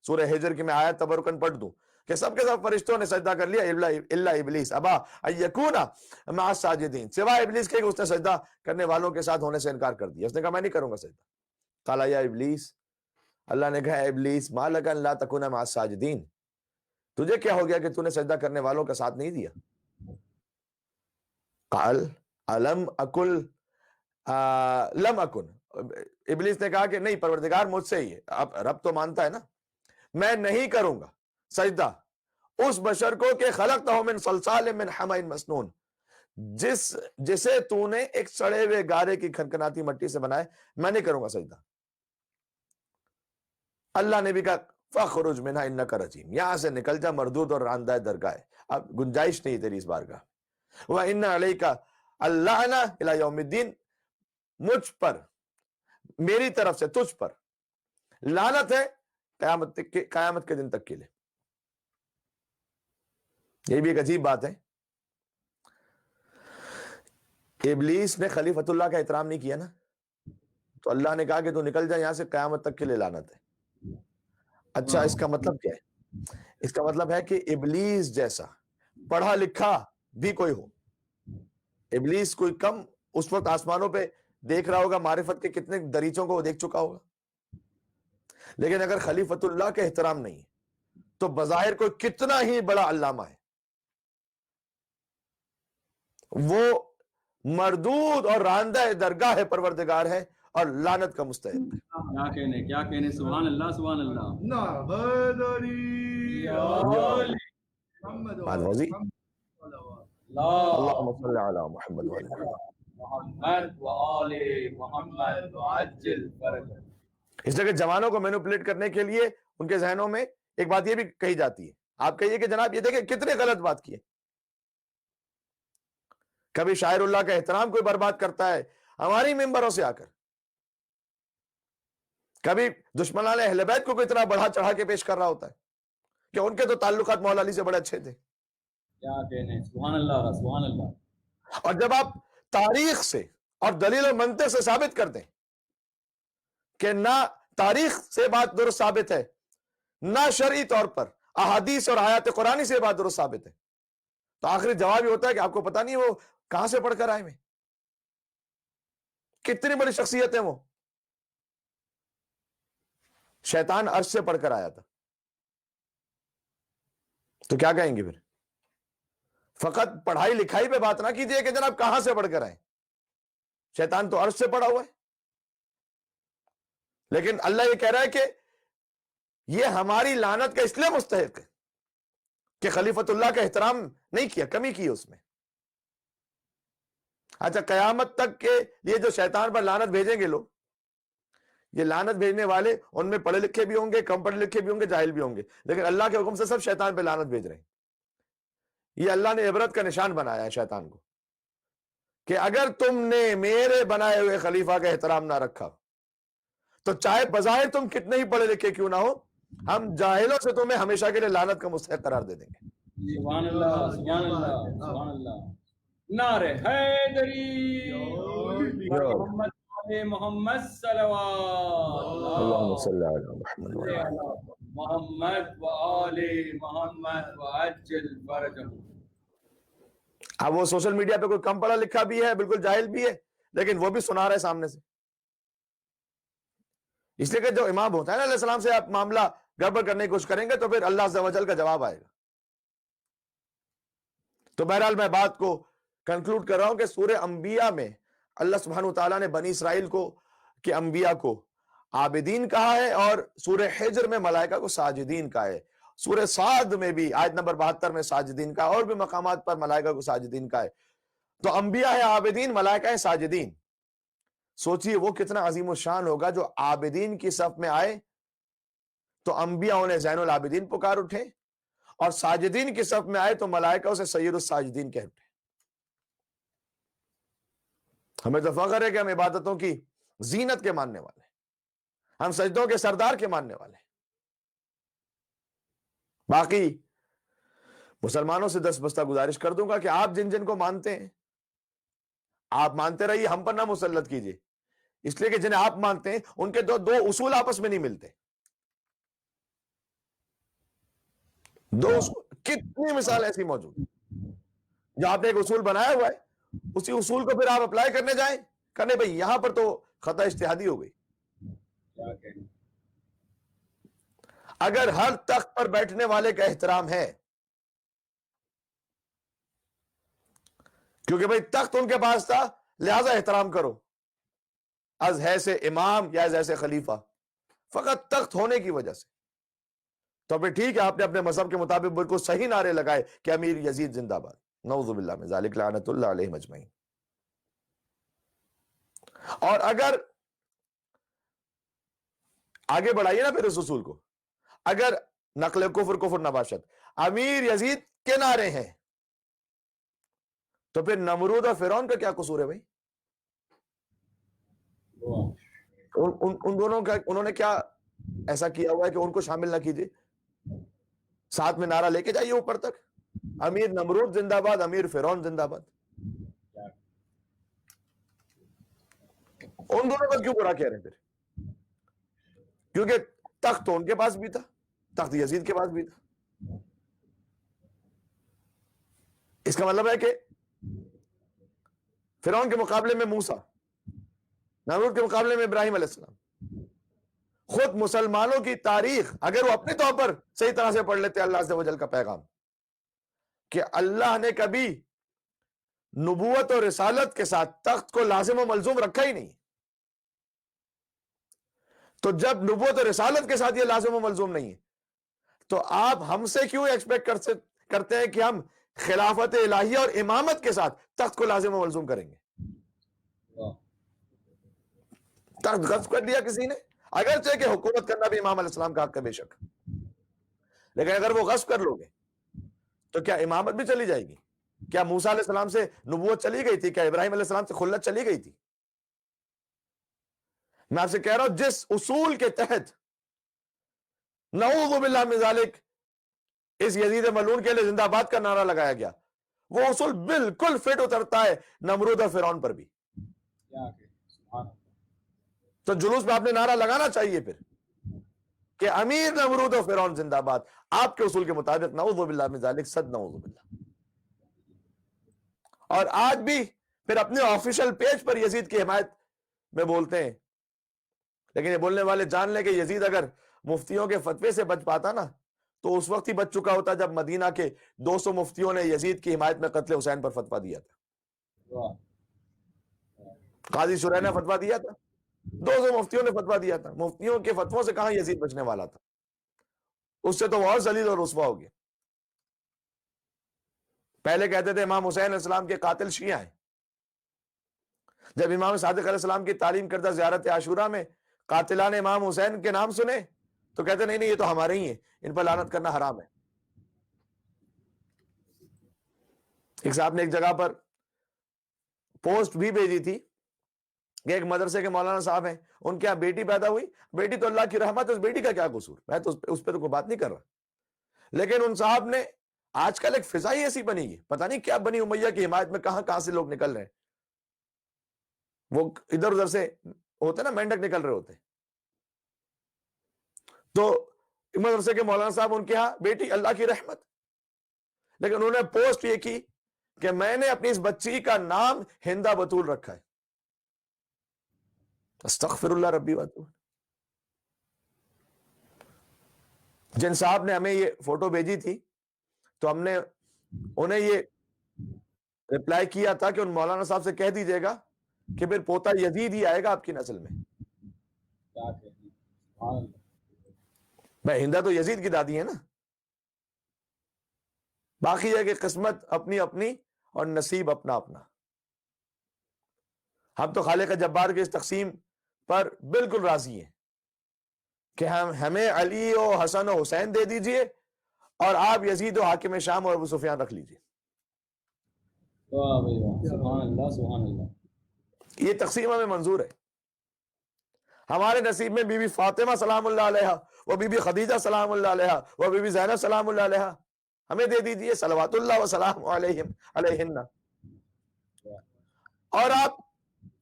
سورہ ہجر کی میں آیت تبرکن پڑھ دوں کہ سب کے سب فرشتوں نے سجدہ کر لیا الا ابلیس ابا ان یکون مع الساجدین، سوائے ابلیس کے اس نے سجدہ کرنے والوں کے ساتھ ہونے سے انکار کر دیا. اس نے کہا میں نہیں کروں گا سجدہ. قال یا ابلیس، اللہ نے کہا ابلیس ما لک ان لا تکون مع الساجدین، تجھے کیا ہو گیا کہ تو نے سجدہ کرنے والوں کا ساتھ نہیں دیا. قال الم اکل لم اکن، ابلیس نے کہا کہ نہیں پروردگار مجھ سے ہی ہے، اب رب تو مانتا ہے نا، میں نہیں کروں گا سجدہ اس بشر کو کہ خلقتہ من صلصال من حمأ مسنون، جسے تو نے ایک سڑے ہوئے گارے کی کھنکھناتی مٹی سے بنائے، میں نہیں کروں گا سجدہ. اللہ نے بھی کہا فخرج منھا انک رجیم، یہاں سے نکل جا، مردود اور راندہ درگاہ ہے، اب گنجائش نہیں تیری اس بارگاہ. وَإِنَّ عَلَيْكَ اللَّعْنَةَ إِلَى يَوْمِ الدِّينِ، مجھ پر، میری طرف سے تجھ پر لعنت ہے قیامت کے دن تک کے لیے. یہ بھی ایک عجیب بات ہے. ابلیس نے خلیفۃ اللہ کا احترام نہیں کیا نا، تو اللہ نے کہا کہ تو نکل جا یہاں سے، قیامت تک کے لیے لعنت ہے. اچھا اس کا مطلب کیا ہے؟ اس کا مطلب ہے کہ ابلیس جیسا پڑھا لکھا بھی کوئی ہو، ابلیس کوئی کم اس وقت آسمانوں پہ دیکھ رہا ہوگا، معرفت کے کتنے دریچوں کو وہ دیکھ چکا ہوگا، لیکن اگر خلیفۃ اللہ کے احترام نہیں تو بظاہر کوئی کتنا ہی بڑا علامہ ہے، وہ مردود اور راندہ درگاہ ہے، پروردگار ہے اور لعنت کا مستحق ہے. کیا کہنے سبحان اللہ سبحان اللہ. نعبد علی محمد بات واضح. اللہم اللہ صل علی محمد وعلی محمد وآل محمد وعجل فرجہ. اس لیے کہ جوانوں کو مینوپولیٹ کرنے کے لیے ان کے ذہنوں میں ایک بات یہ بھی کہی جاتی ہے، آپ کہیے کہ جناب یہ دیکھیں کتنے غلط بات کیے. کبھی شاعر اللہ کا احترام کوئی برباد کرتا ہے ہماری ممبروں سے آ کر، کبھی دشمنان اہل بیت کو اتنا بڑھا چڑھا کے پیش کر رہا ہوتا ہے کہ ان کے تو تعلقات مولا علی سے بڑے اچھے تھے. کیا کہنے سبحان اللہ سبحان اللہ. اور جب آپ تاریخ سے اور دلیل و منطق سے ثابت کر دیں کہ نہ تاریخ سے بات درست ثابت ہے، نہ شرعی طور پر احادیث اور آیات قرآنی سے بات درست ثابت ہے، تو آخری جواب یہ ہوتا ہے کہ آپ کو پتہ نہیں وہ کہاں سے پڑھ کر آئے میں، کتنی بڑی شخصیت ہے وہ. شیطان عرش سے پڑھ کر آیا تھا، تو کیا کہیں گے پھر؟ فقط پڑھائی لکھائی پہ بات نہ کیجئے کہ جناب کہاں سے پڑھ کر آئے، شیطان تو عرش سے پڑھا ہوا ہے. لیکن اللہ یہ کہہ رہا ہے کہ یہ ہماری لعنت کا اس لیے مستحق ہے کہ خلیفۃ اللہ کا احترام نہیں کیا، کمی کی اس میں. اچھا قیامت تک کے یہ جو شیطان پر لعنت بھیجیں گے لوگ، یہ لعنت بھیجنے والے ان میں پڑھے لکھے بھی ہوں گے، کم پڑھے لکھے بھی ہوں گے، جاہل بھی ہوں گے، لیکن اللہ کے حکم سے سب شیطان پہ لعنت بھیج رہے ہیں. یہ اللہ نے عبرت کا نشان بنایا ہے شیطان کو کہ اگر تم نے میرے بنائے ہوئے خلیفہ کا احترام نہ رکھا تو چاہے بظاہر تم کتنے ہی پڑھے لکھے کیوں نہ ہو، ہم جاہلوں سے تمہیں ہمیشہ کے لیے لعنت کا مستحق قرار دے دیں گے. سبحان اللہ سبحان اللہ سبحان اللہ. نعرہ حیدری یا محمد محمد صلوات اللہم صلی علی محمد وعلی آل محمد و آل محمد وعجل فرجہم. اب وہ سوشل میڈیا پہ کوئی کم پڑھا لکھا بھی ہے, بالکل جاہل بھی ہے, لیکن وہ بھی سنا رہا ہے سامنے سے. اس لیے کہ جو امام ہوتا ہے نا علیہ السلام سے آپ معاملہ گڑبڑ کرنے کی کوشش کریں گے تو پھر اللہ عز و جل کا جواب آئے گا. تو بہرحال میں بات کو کنکلوڈ کر رہا ہوں کہ سورہ انبیاء میں اللہ سبحانہ وتعالیٰ نے بنی اسرائیل کو کہ انبیاء کو عابدین کہا ہے, اور سورہ حجر میں ملائکہ کو ساجدین کہا ہے. سورہ صاد میں بھی آیت نمبر 72 میں ساجدین کا, اور بھی مقامات پر ملائکہ کو ساجدین کا ہے. تو انبیاء ہے عابدین, ملائکہ ہے ساجدین. سوچئے وہ کتنا عظیم الشان ہوگا جو عابدین کی صف میں آئے تو انبیاء انہیں زین العابدین پکار اٹھے, اور ساجدین کی صف میں آئے تو ملائکہ اسے سید الساجدین کہہ اٹھے. ہمیں تو فخر ہے کہ ہم عبادتوں کی زینت کے ماننے والے ہیں, ہم سجدوں کے سردار کے ماننے والے ہیں. باقی مسلمانوں سے دست بستہ گزارش کر دوں گا کہ آپ جن جن کو مانتے ہیں آپ مانتے رہیے, ہم پر نہ مسلط کیجیے, اس لیے کہ جنہیں آپ مانتے ہیں ان کے دو اصول آپس میں نہیں ملتے. دو اصول, کتنی مثال ایسی موجود جو آپ نے ایک اصول بنایا ہوا ہے, اسی اصول کو پھر آپ اپلائی کرنے جائیں, کرنے بھائی یہاں پر تو خطا اجتہادی ہو گئی. کیا کہنا. اگر ہر تخت پر بیٹھنے والے کا احترام ہے, کیونکہ بھائی تخت ان کے پاس تھا لہذا احترام کرو, از ہے سے امام یا از ایسے خلیفہ, فقط تخت ہونے کی وجہ سے, تو پھر ٹھیک ہے آپ نے اپنے مذہب کے مطابق بالکل صحیح نعرے لگائے کہ امیر یزید زندہ باد, نعوذ باللہ من ذالک, لعنت اللہ علیہ مجمعین. اور اگر آگے بڑھائیے نا پھر اس اصول کو, اگر نقل کفر کفر نباشت امیر یزید کے نعرے ہیں تو پھر نمرود اور فرعون کا کیا قصور ہے بھائی؟ ان دونوں کا انہوں نے کیا ایسا کیا ہوا ہے کہ ان کو شامل نہ کیجیے, ساتھ میں نعرہ لے کے جائیے اوپر تک, امیر نمرود زندہ باد, امیر فرعون زندہ باد. ان دونوں کا کیوں برا کہہ رہے ہیں پھر؟ کیونکہ تخت تو ان کے پاس بھی تھا, تخت یزید کے پاس بھی تھا. اس کا مطلب ہے کہ فرعون کے مقابلے میں موسیٰ, نمرود کے مقابلے میں ابراہیم علیہ السلام. خود مسلمانوں کی تاریخ اگر وہ اپنے طور پر صحیح طرح سے پڑھ لیتے اللہ عز و جل کا پیغام کہ اللہ نے کبھی نبوت اور رسالت کے ساتھ تخت کو لازم و ملزوم رکھا ہی نہیں, تو جب نبوت اور رسالت کے ساتھ یہ لازم و ملزوم نہیں ہے تو آپ ہم سے کیوں ایکسپیکٹ کرتے ہیں کہ ہم خلافت الہیہ اور امامت کے ساتھ تخت کو لازم و ملزوم کریں گے؟ تخت غصب کر دیا کسی نے, اگرچہ کہ حکومت کرنا بھی امام علیہ السلام کا حق ہے بے شک, لیکن اگر وہ غصب کر لو گے تو کیا امامت بھی چلی جائے گی؟ کیا موسیٰ علیہ السلام سے نبوت چلی گئی تھی؟ کیا ابراہیم علیہ السلام سے خلت چلی گئی تھی؟ میں آپ سے کہہ رہا ہوں جس اصول کے تحت نعوذ باللہ من ذالک اس یزید ملعون کے لیے زندہ باد کا نعرہ لگایا گیا, وہ اصول بالکل فٹ اترتا ہے نمرود اور فرعون پر بھی. تو جلوس میں آپ نے نعرہ لگانا چاہیے پھر کہ امیر نمرود و فرعون زندہ باد, آپ کے اصول کے مطابق نعوذ باللہ من ذالک, صد نعوذ باللہ. اور آج بھی پھر اپنے آفیشل پیج پر یزید کی حمایت میں بولتے ہیں, لیکن یہ بولنے والے جان لیں کہ یزید اگر مفتیوں کے فتوے سے بچ پاتا نا تو اس وقت ہی بچ چکا ہوتا جب مدینہ کے 200 مفتیوں نے یزید کی حمایت میں قتل حسین پر فتویٰ دیا تھا. قاضی شرح نے فتویٰ دیا تھا, 200 مفتیوں نے فتویٰ دیا تھا. مفتیوں کے فتووں سے کہاں یزید بچنے والا تھا, اس سے تو وہ اور ذلیل اور رسوا ہو گیا. پہلے کہتے تھے امام حسین علیہ السلام کے قاتل شیعہ ہیں, جب امام صادق علیہ السلام کی تعلیم کردہ زیارت عاشورہ میں قاتلان امام حسین کے نام سنے تو کہتے نہیں یہ تو ہمارے ہی ہیں, ان پر لعنت کرنا حرام ہے. ایک صاحب نے ایک جگہ پر پوسٹ بھی بھیجی تھی کہ ایک مدرسے کے مولانا صاحب ہیں، ان کے یہاں بیٹی پیدا ہوئی، بیٹی تو اللہ کی رحمت، اس بیٹی کا کیا قصور، میں تو اس پہ تو کوئی بات نہیں کر رہا، لیکن ان صاحب نے آج کل ایک فضا ہی ایسی بنی ہے، پتہ نہیں کیا بنی امیہ کی حمایت میں کہاں کہاں سے لوگ نکل رہے ہیں، وہ ادھر ادھر سے ہوتے نا مینڈک نکل رہے ہوتے، تو مدرسے کے مولانا صاحب ان کے ہاں بیٹی اللہ کی رحمت، لیکن انہوں نے پوسٹ یہ کی کہ میں نے اپنی اس بچی کا نام ہندا بطول رکھا ہے، استغفر اللہ ربی واتوب۔ جن صاحب نے ہمیں یہ فوٹو بھیجی تھی تو ہم نے انہیں یہ رپلائی کیا تھا کہ ان مولانا صاحب سے کہہ دیجئے گا کہ پھر پوتا یزید ہی آئے گا آپ کی نسل میں، ہندا تو یزید کی دادی ہے نا، باقی ہے کہ قسمت اپنی اپنی اور نصیب اپنا اپنا۔ ہم تو خالق جبار کے اس تقسیم پر بالکل راضی ہیں کہ ہمیں علی و حسن و حسین دے دیجئے اور آپ یزید و حاکم شام اور ابو سفیان رکھ لیجئے، سبحان اللہ سبحان اللہ، یہ تقسیم ہمیں منظور ہے۔ ہمارے نصیب میں بی بی فاطمہ سلام اللہ علیہا، وہ بی بی خدیجہ سلام اللہ علیہا، وہ بی بی زینب سلام اللہ علیہا، ہمیں دے دیجئے صلوات اللہ وسلام علیہم علیہن، اور آپ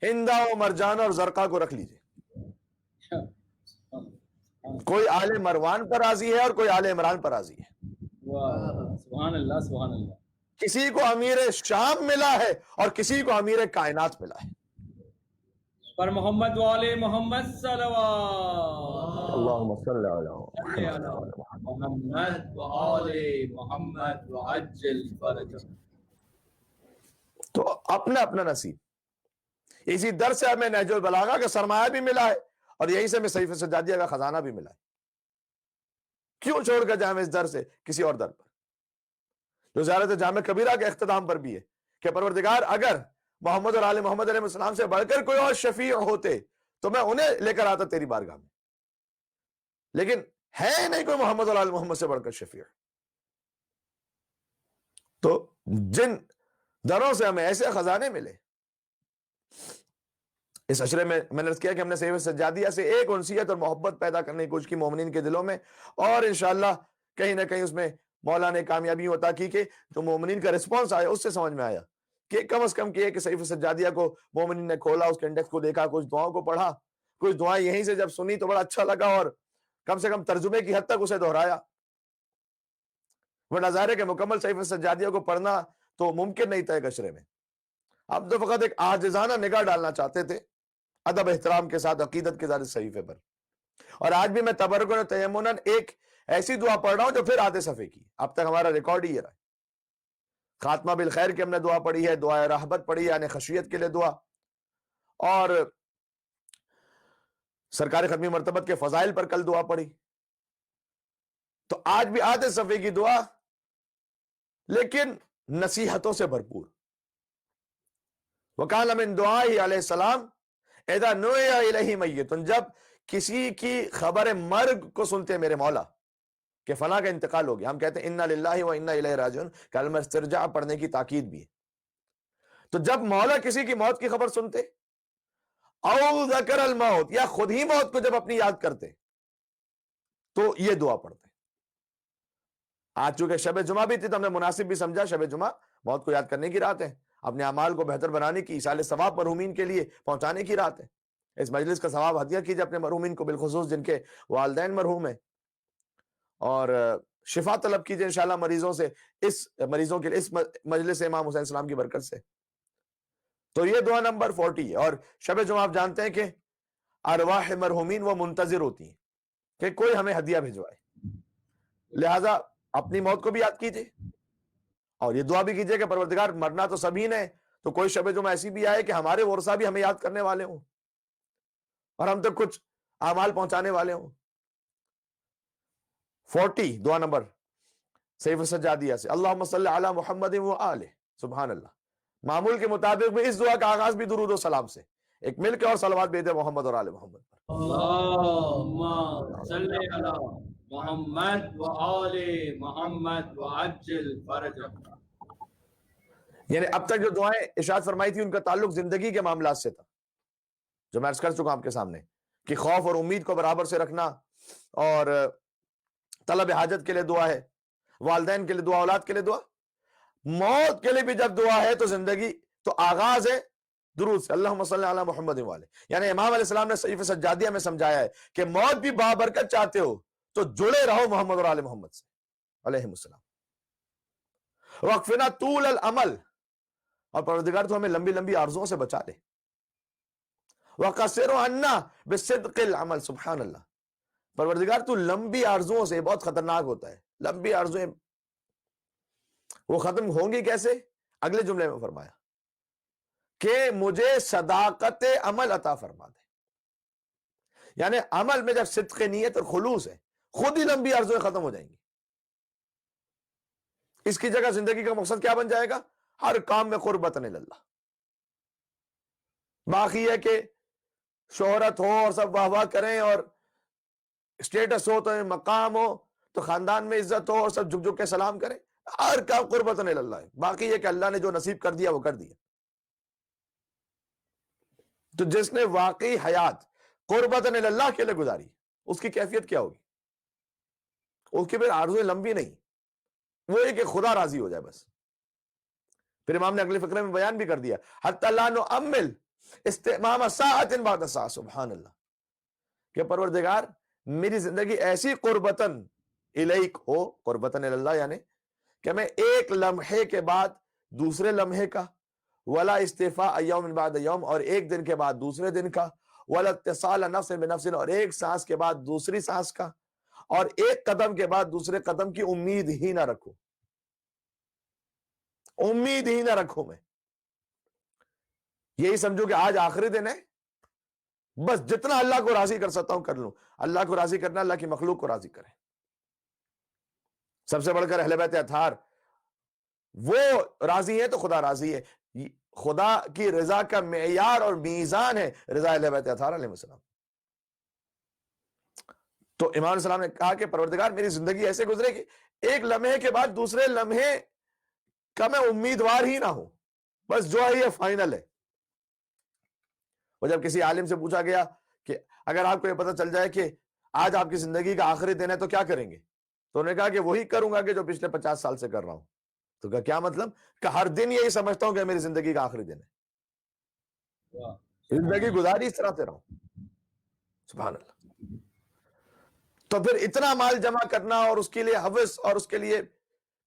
ہندا و مرجان اور زرقا کو رکھ لیجئے۔ کوئی آل مروان پر راضی ہے اور کوئی آل عمران پر راضی ہے، سبحان اللہ سبحان اللہ، کسی کو امیر شام ملا ہے اور کسی کو امیر کائنات ملا ہے۔ پر محمد والے محمد صلوات اللہم صلی علی محمد وآل محمد وعجل فرجہ۔ تو اپنا اپنا نصیب، اسی در سے ہمیں نہج البلاغہ کا سرمایہ بھی ملا ہے اور یہیں سے ہمیں صحیفہ سجادیہ کا خزانہ بھی ملا ہے، کیوں چھوڑ کر جائیں اس در سے کسی اور در پر، جو زیارت جامع کبیرہ کے اختتام پر بھی ہے کہ پروردگار اگر محمد اور آل محمد علیہ السلام سے بڑھ کر کوئی اور شفیع ہوتے تو میں انہیں لے کر آتا تیری بارگاہ میں، لیکن ہے نہیں کوئی محمد اور آل محمد سے بڑھ کر شفیع، تو جن دروں سے ہمیں ایسے خزانے ملے، اس عشرے میں نے عرض کیا کہ ہم نے صحیفہ سجادیہ سے ایک انسیت اور محبت پیدا کرنے کی کوشش کی مومنین کے دلوں میں، اور انشاءاللہ کہیں نہ کہیں اس میں مولا نے کامیابی عطا کی کہ جو مومنین کا رسپانس آیا اس سے سمجھ میں آیا کہ کم از کم کہ صحیفہ سجادیہ کو مومنین نے کھولا، اس کے انڈیکس کو دیکھا، کچھ دعاؤں کو پڑھا، کچھ دعائیں یہیں سے جب سنی تو بڑا اچھا لگا اور کم سے کم ترجمے کی حد تک اسے دہرایا، ورنہ ظاہر ہے کہ مکمل صحیفہ سجادیہ کو پڑھنا تو ممکن نہیں تھا ایک عشرے میں، اب تو فقط ایک عاجزانہ نگاہ ڈالنا چاہتے تھے ادب احترام کے ساتھ عقیدت کے ساتھ صحیفے پر، اور آج بھی میں تبرکن و تیمناً ایک ایسی دعا پڑھ رہا ہوں جو پھر آدھے صفحے کی، اب تک ہمارا ریکارڈ ہی رہا ہے، خاتمہ بالخیر کی ہم نے دعا پڑھی ہے، دعائے رحبت پڑھی ہے یعنی خشیت کے لیے دعا، اور سرکار ختمی مرتبت کے فضائل پر کل دعا پڑھی، تو آج بھی آدھے صفحے کی دعا لیکن نصیحتوں سے بھرپور۔ وَقَالَ مِن دُعَائِهِ علیہ السلام اِذَا نُعِیَ إِلَیْهِ مَیِّتٌ، جب کسی کی خبر مرگ کو سنتے میرے مولا کہ فلاں کا انتقال ہو گیا، ہم کہتے ہیں اِنَّا لِلَّهِ وَإِنَّا إِلَیْهِ راجعون، کلمہ استرجاع پڑھنے کی تاکید بھی ہے، تو جب مولا کسی کی موت کی خبر سنتے، او ذکر الموت، یا خود ہی موت کو جب اپنی یاد کرتے تو یہ دعا پڑھتے۔ آج چونکہ شب جمعہ بھی تھی تو ہم نے مناسب بھی سمجھا شب جمعہ موت کو یاد کرنے کی رات ہے، اپنے اعمال کو بہتر بنانے کی، ایصال ثواب مرحومین کے لیے پہنچانے کی رات ہے، اس مجلس کا ثواب ہدیہ کیجئے اپنے مرحومین کو، بالخصوص جن کے والدین مرحوم ہیں، اور شفا طلب کیجئے انشاءاللہ مریضوں سے، اس مریضوں کے لیے اس مجلس امام حسین السلام کی برکت سے۔ تو یہ دعا نمبر 40 ہے، اور شب جمعہ آپ جانتے ہیں کہ ارواح مرحومین وہ منتظر ہوتی ہیں کہ کوئی ہمیں ہدیہ بھجوائے، لہذا اپنی موت کو بھی یاد کیجئے اور یہ دعا بھی کیجئے کہ پروردگار مرنا تو سبھی نے، تو کوئی شب جمعہ ایسی بھی آئے کہ ہمارے ورثہ بھی ہمیں یاد کرنے والے ہوں اور ہم تک کچھ اعمال پہنچانے والے ہوں۔ 40 دعا نمبر صحیفہ سجادیہ سے، اللہم صلی علی محمد و آلہ، سبحان اللہ۔ معمول کے مطابق بھی اس دعا کا آغاز بھی درود و سلام سے، ایک مل کے اور صلوات بھیج دے محمد اور آل محمد پر۔ اللہم صلی علی محمد و آل محمد وعجل فرجہ۔ یعنی اب تک جو دعائیں ارشاد فرمائی تھی ان کا تعلق زندگی کے معاملات سے تھا، جو میں عرض کر چکا آپ کے سامنے کہ خوف اور امید کو برابر سے رکھنا، اور طلب حاجت کے لیے دعا ہے، والدین کے لیے دعا، اولاد کے لیے دعا، موت کے لیے بھی جب دعا ہے تو زندگی تو آغاز ہے درود سے، اللہم صلی علی محمد والے. یعنی امام علیہ السلام نے صحیفہ سجادیہ میں سمجھایا ہے کہ موت بھی بابرکت چاہتے ہو تو جڑے رہو محمد اور آل محمد سے علیہ السلام. وقفنا طول العمل، اور پروردگار تو ہمیں لمبی لمبی آرزوؤں سے بچا لے. وقصر عنا بصدق العمل، سبحان اللہ. پروردگار تو لمبی آرزوؤں سے، بہت خطرناک ہوتا ہے لمبی آرزویں، وہ ختم ہوں گی کیسے؟ اگلے جملے میں فرمایا کہ مجھے صداقت عمل عطا فرما دے. یعنی عمل میں جب صدق نیت اور خلوص ہے، خود ہی لمبی آرزویں ختم ہو جائیں گی. اس کی جگہ زندگی کا مقصد کیا بن جائے گا؟ ہر کام میں قربتن اللہ. باقی ہے کہ شہرت ہو اور سب واہ واہ کریں، اور اسٹیٹس ہو تو مقام ہو تو خاندان میں عزت ہو اور سب جھک جھک کے سلام کریں، ہر کام قربتن اللہ ہے. باقی ہے کہ اللہ نے جو نصیب کر دیا وہ کر دیا. تو جس نے واقعی حیات قربتن اللہ کے لیے گزاری، اس کی کیفیت کیا ہوگی؟ اس کی پھر آرزویں لمبی نہیں، وہ ہے کہ خدا راضی ہو جائے بس. پھر امام نے اگلے فقرے میں بیان بھی کر دیا، حتی لا نؤمل استمام ساعت بعد ساعت، سبحان اللہ، کہ پروردگار میری زندگی ایسی قربتن الیک ہو، قربتن اللہ یعنی کہ میں ایک لمحے کے بعد دوسرے لمحے کا، ولا استفاء یوم بعد یوم، اور ایک دن کے بعد دوسرے دن کا، ولا اتصال نفس بنفس، اور ایک سانس کے بعد دوسری سانس کا، اور ایک قدم کے بعد دوسرے قدم کی امید ہی نہ رکھوں، امید ہی نہ رکھوں. میں یہی سمجھو کہ آج آخری دن ہے، بس جتنا اللہ کو راضی کر سکتا ہوں کر لوں. اللہ کو راضی کرنا اللہ کی مخلوق کو راضی کرے. سب سے بڑھ کر اہل بیت اطہار، وہ راضی ہے تو خدا راضی ہے. خدا کی رضا کا معیار اور میزان ہے رضا اہل بیت اطہار علیہ السلام. تو امام علیہ السلام نے کہا کہ پروردگار میری زندگی ایسے گزرے کہ ایک لمحے کے بعد دوسرے لمحے کا میں امیدوار ہی نہ ہوں، بس جو ہے یہ فائنل ہے. اور جب کسی عالم سے پوچھا گیا کہ اگر آپ کو یہ پتہ چل جائے کہ آج آپ کی زندگی کا آخری دن ہے تو کیا کریں گے، تو انہوں نے کہا کہ وہی کروں گا کہ جو پچھلے 50 سال سے کر رہا ہوں. تو کہا کیا مطلب؟ کہ ہر دن یہی سمجھتا ہوں کہ میری زندگی کا آخری دن ہے، زندگی گزاری اس طرح سے رہوں. سبحان اللہ. تو پھر اتنا مال جمع کرنا اور اس کے لیے ہوس، اور اس کے لیے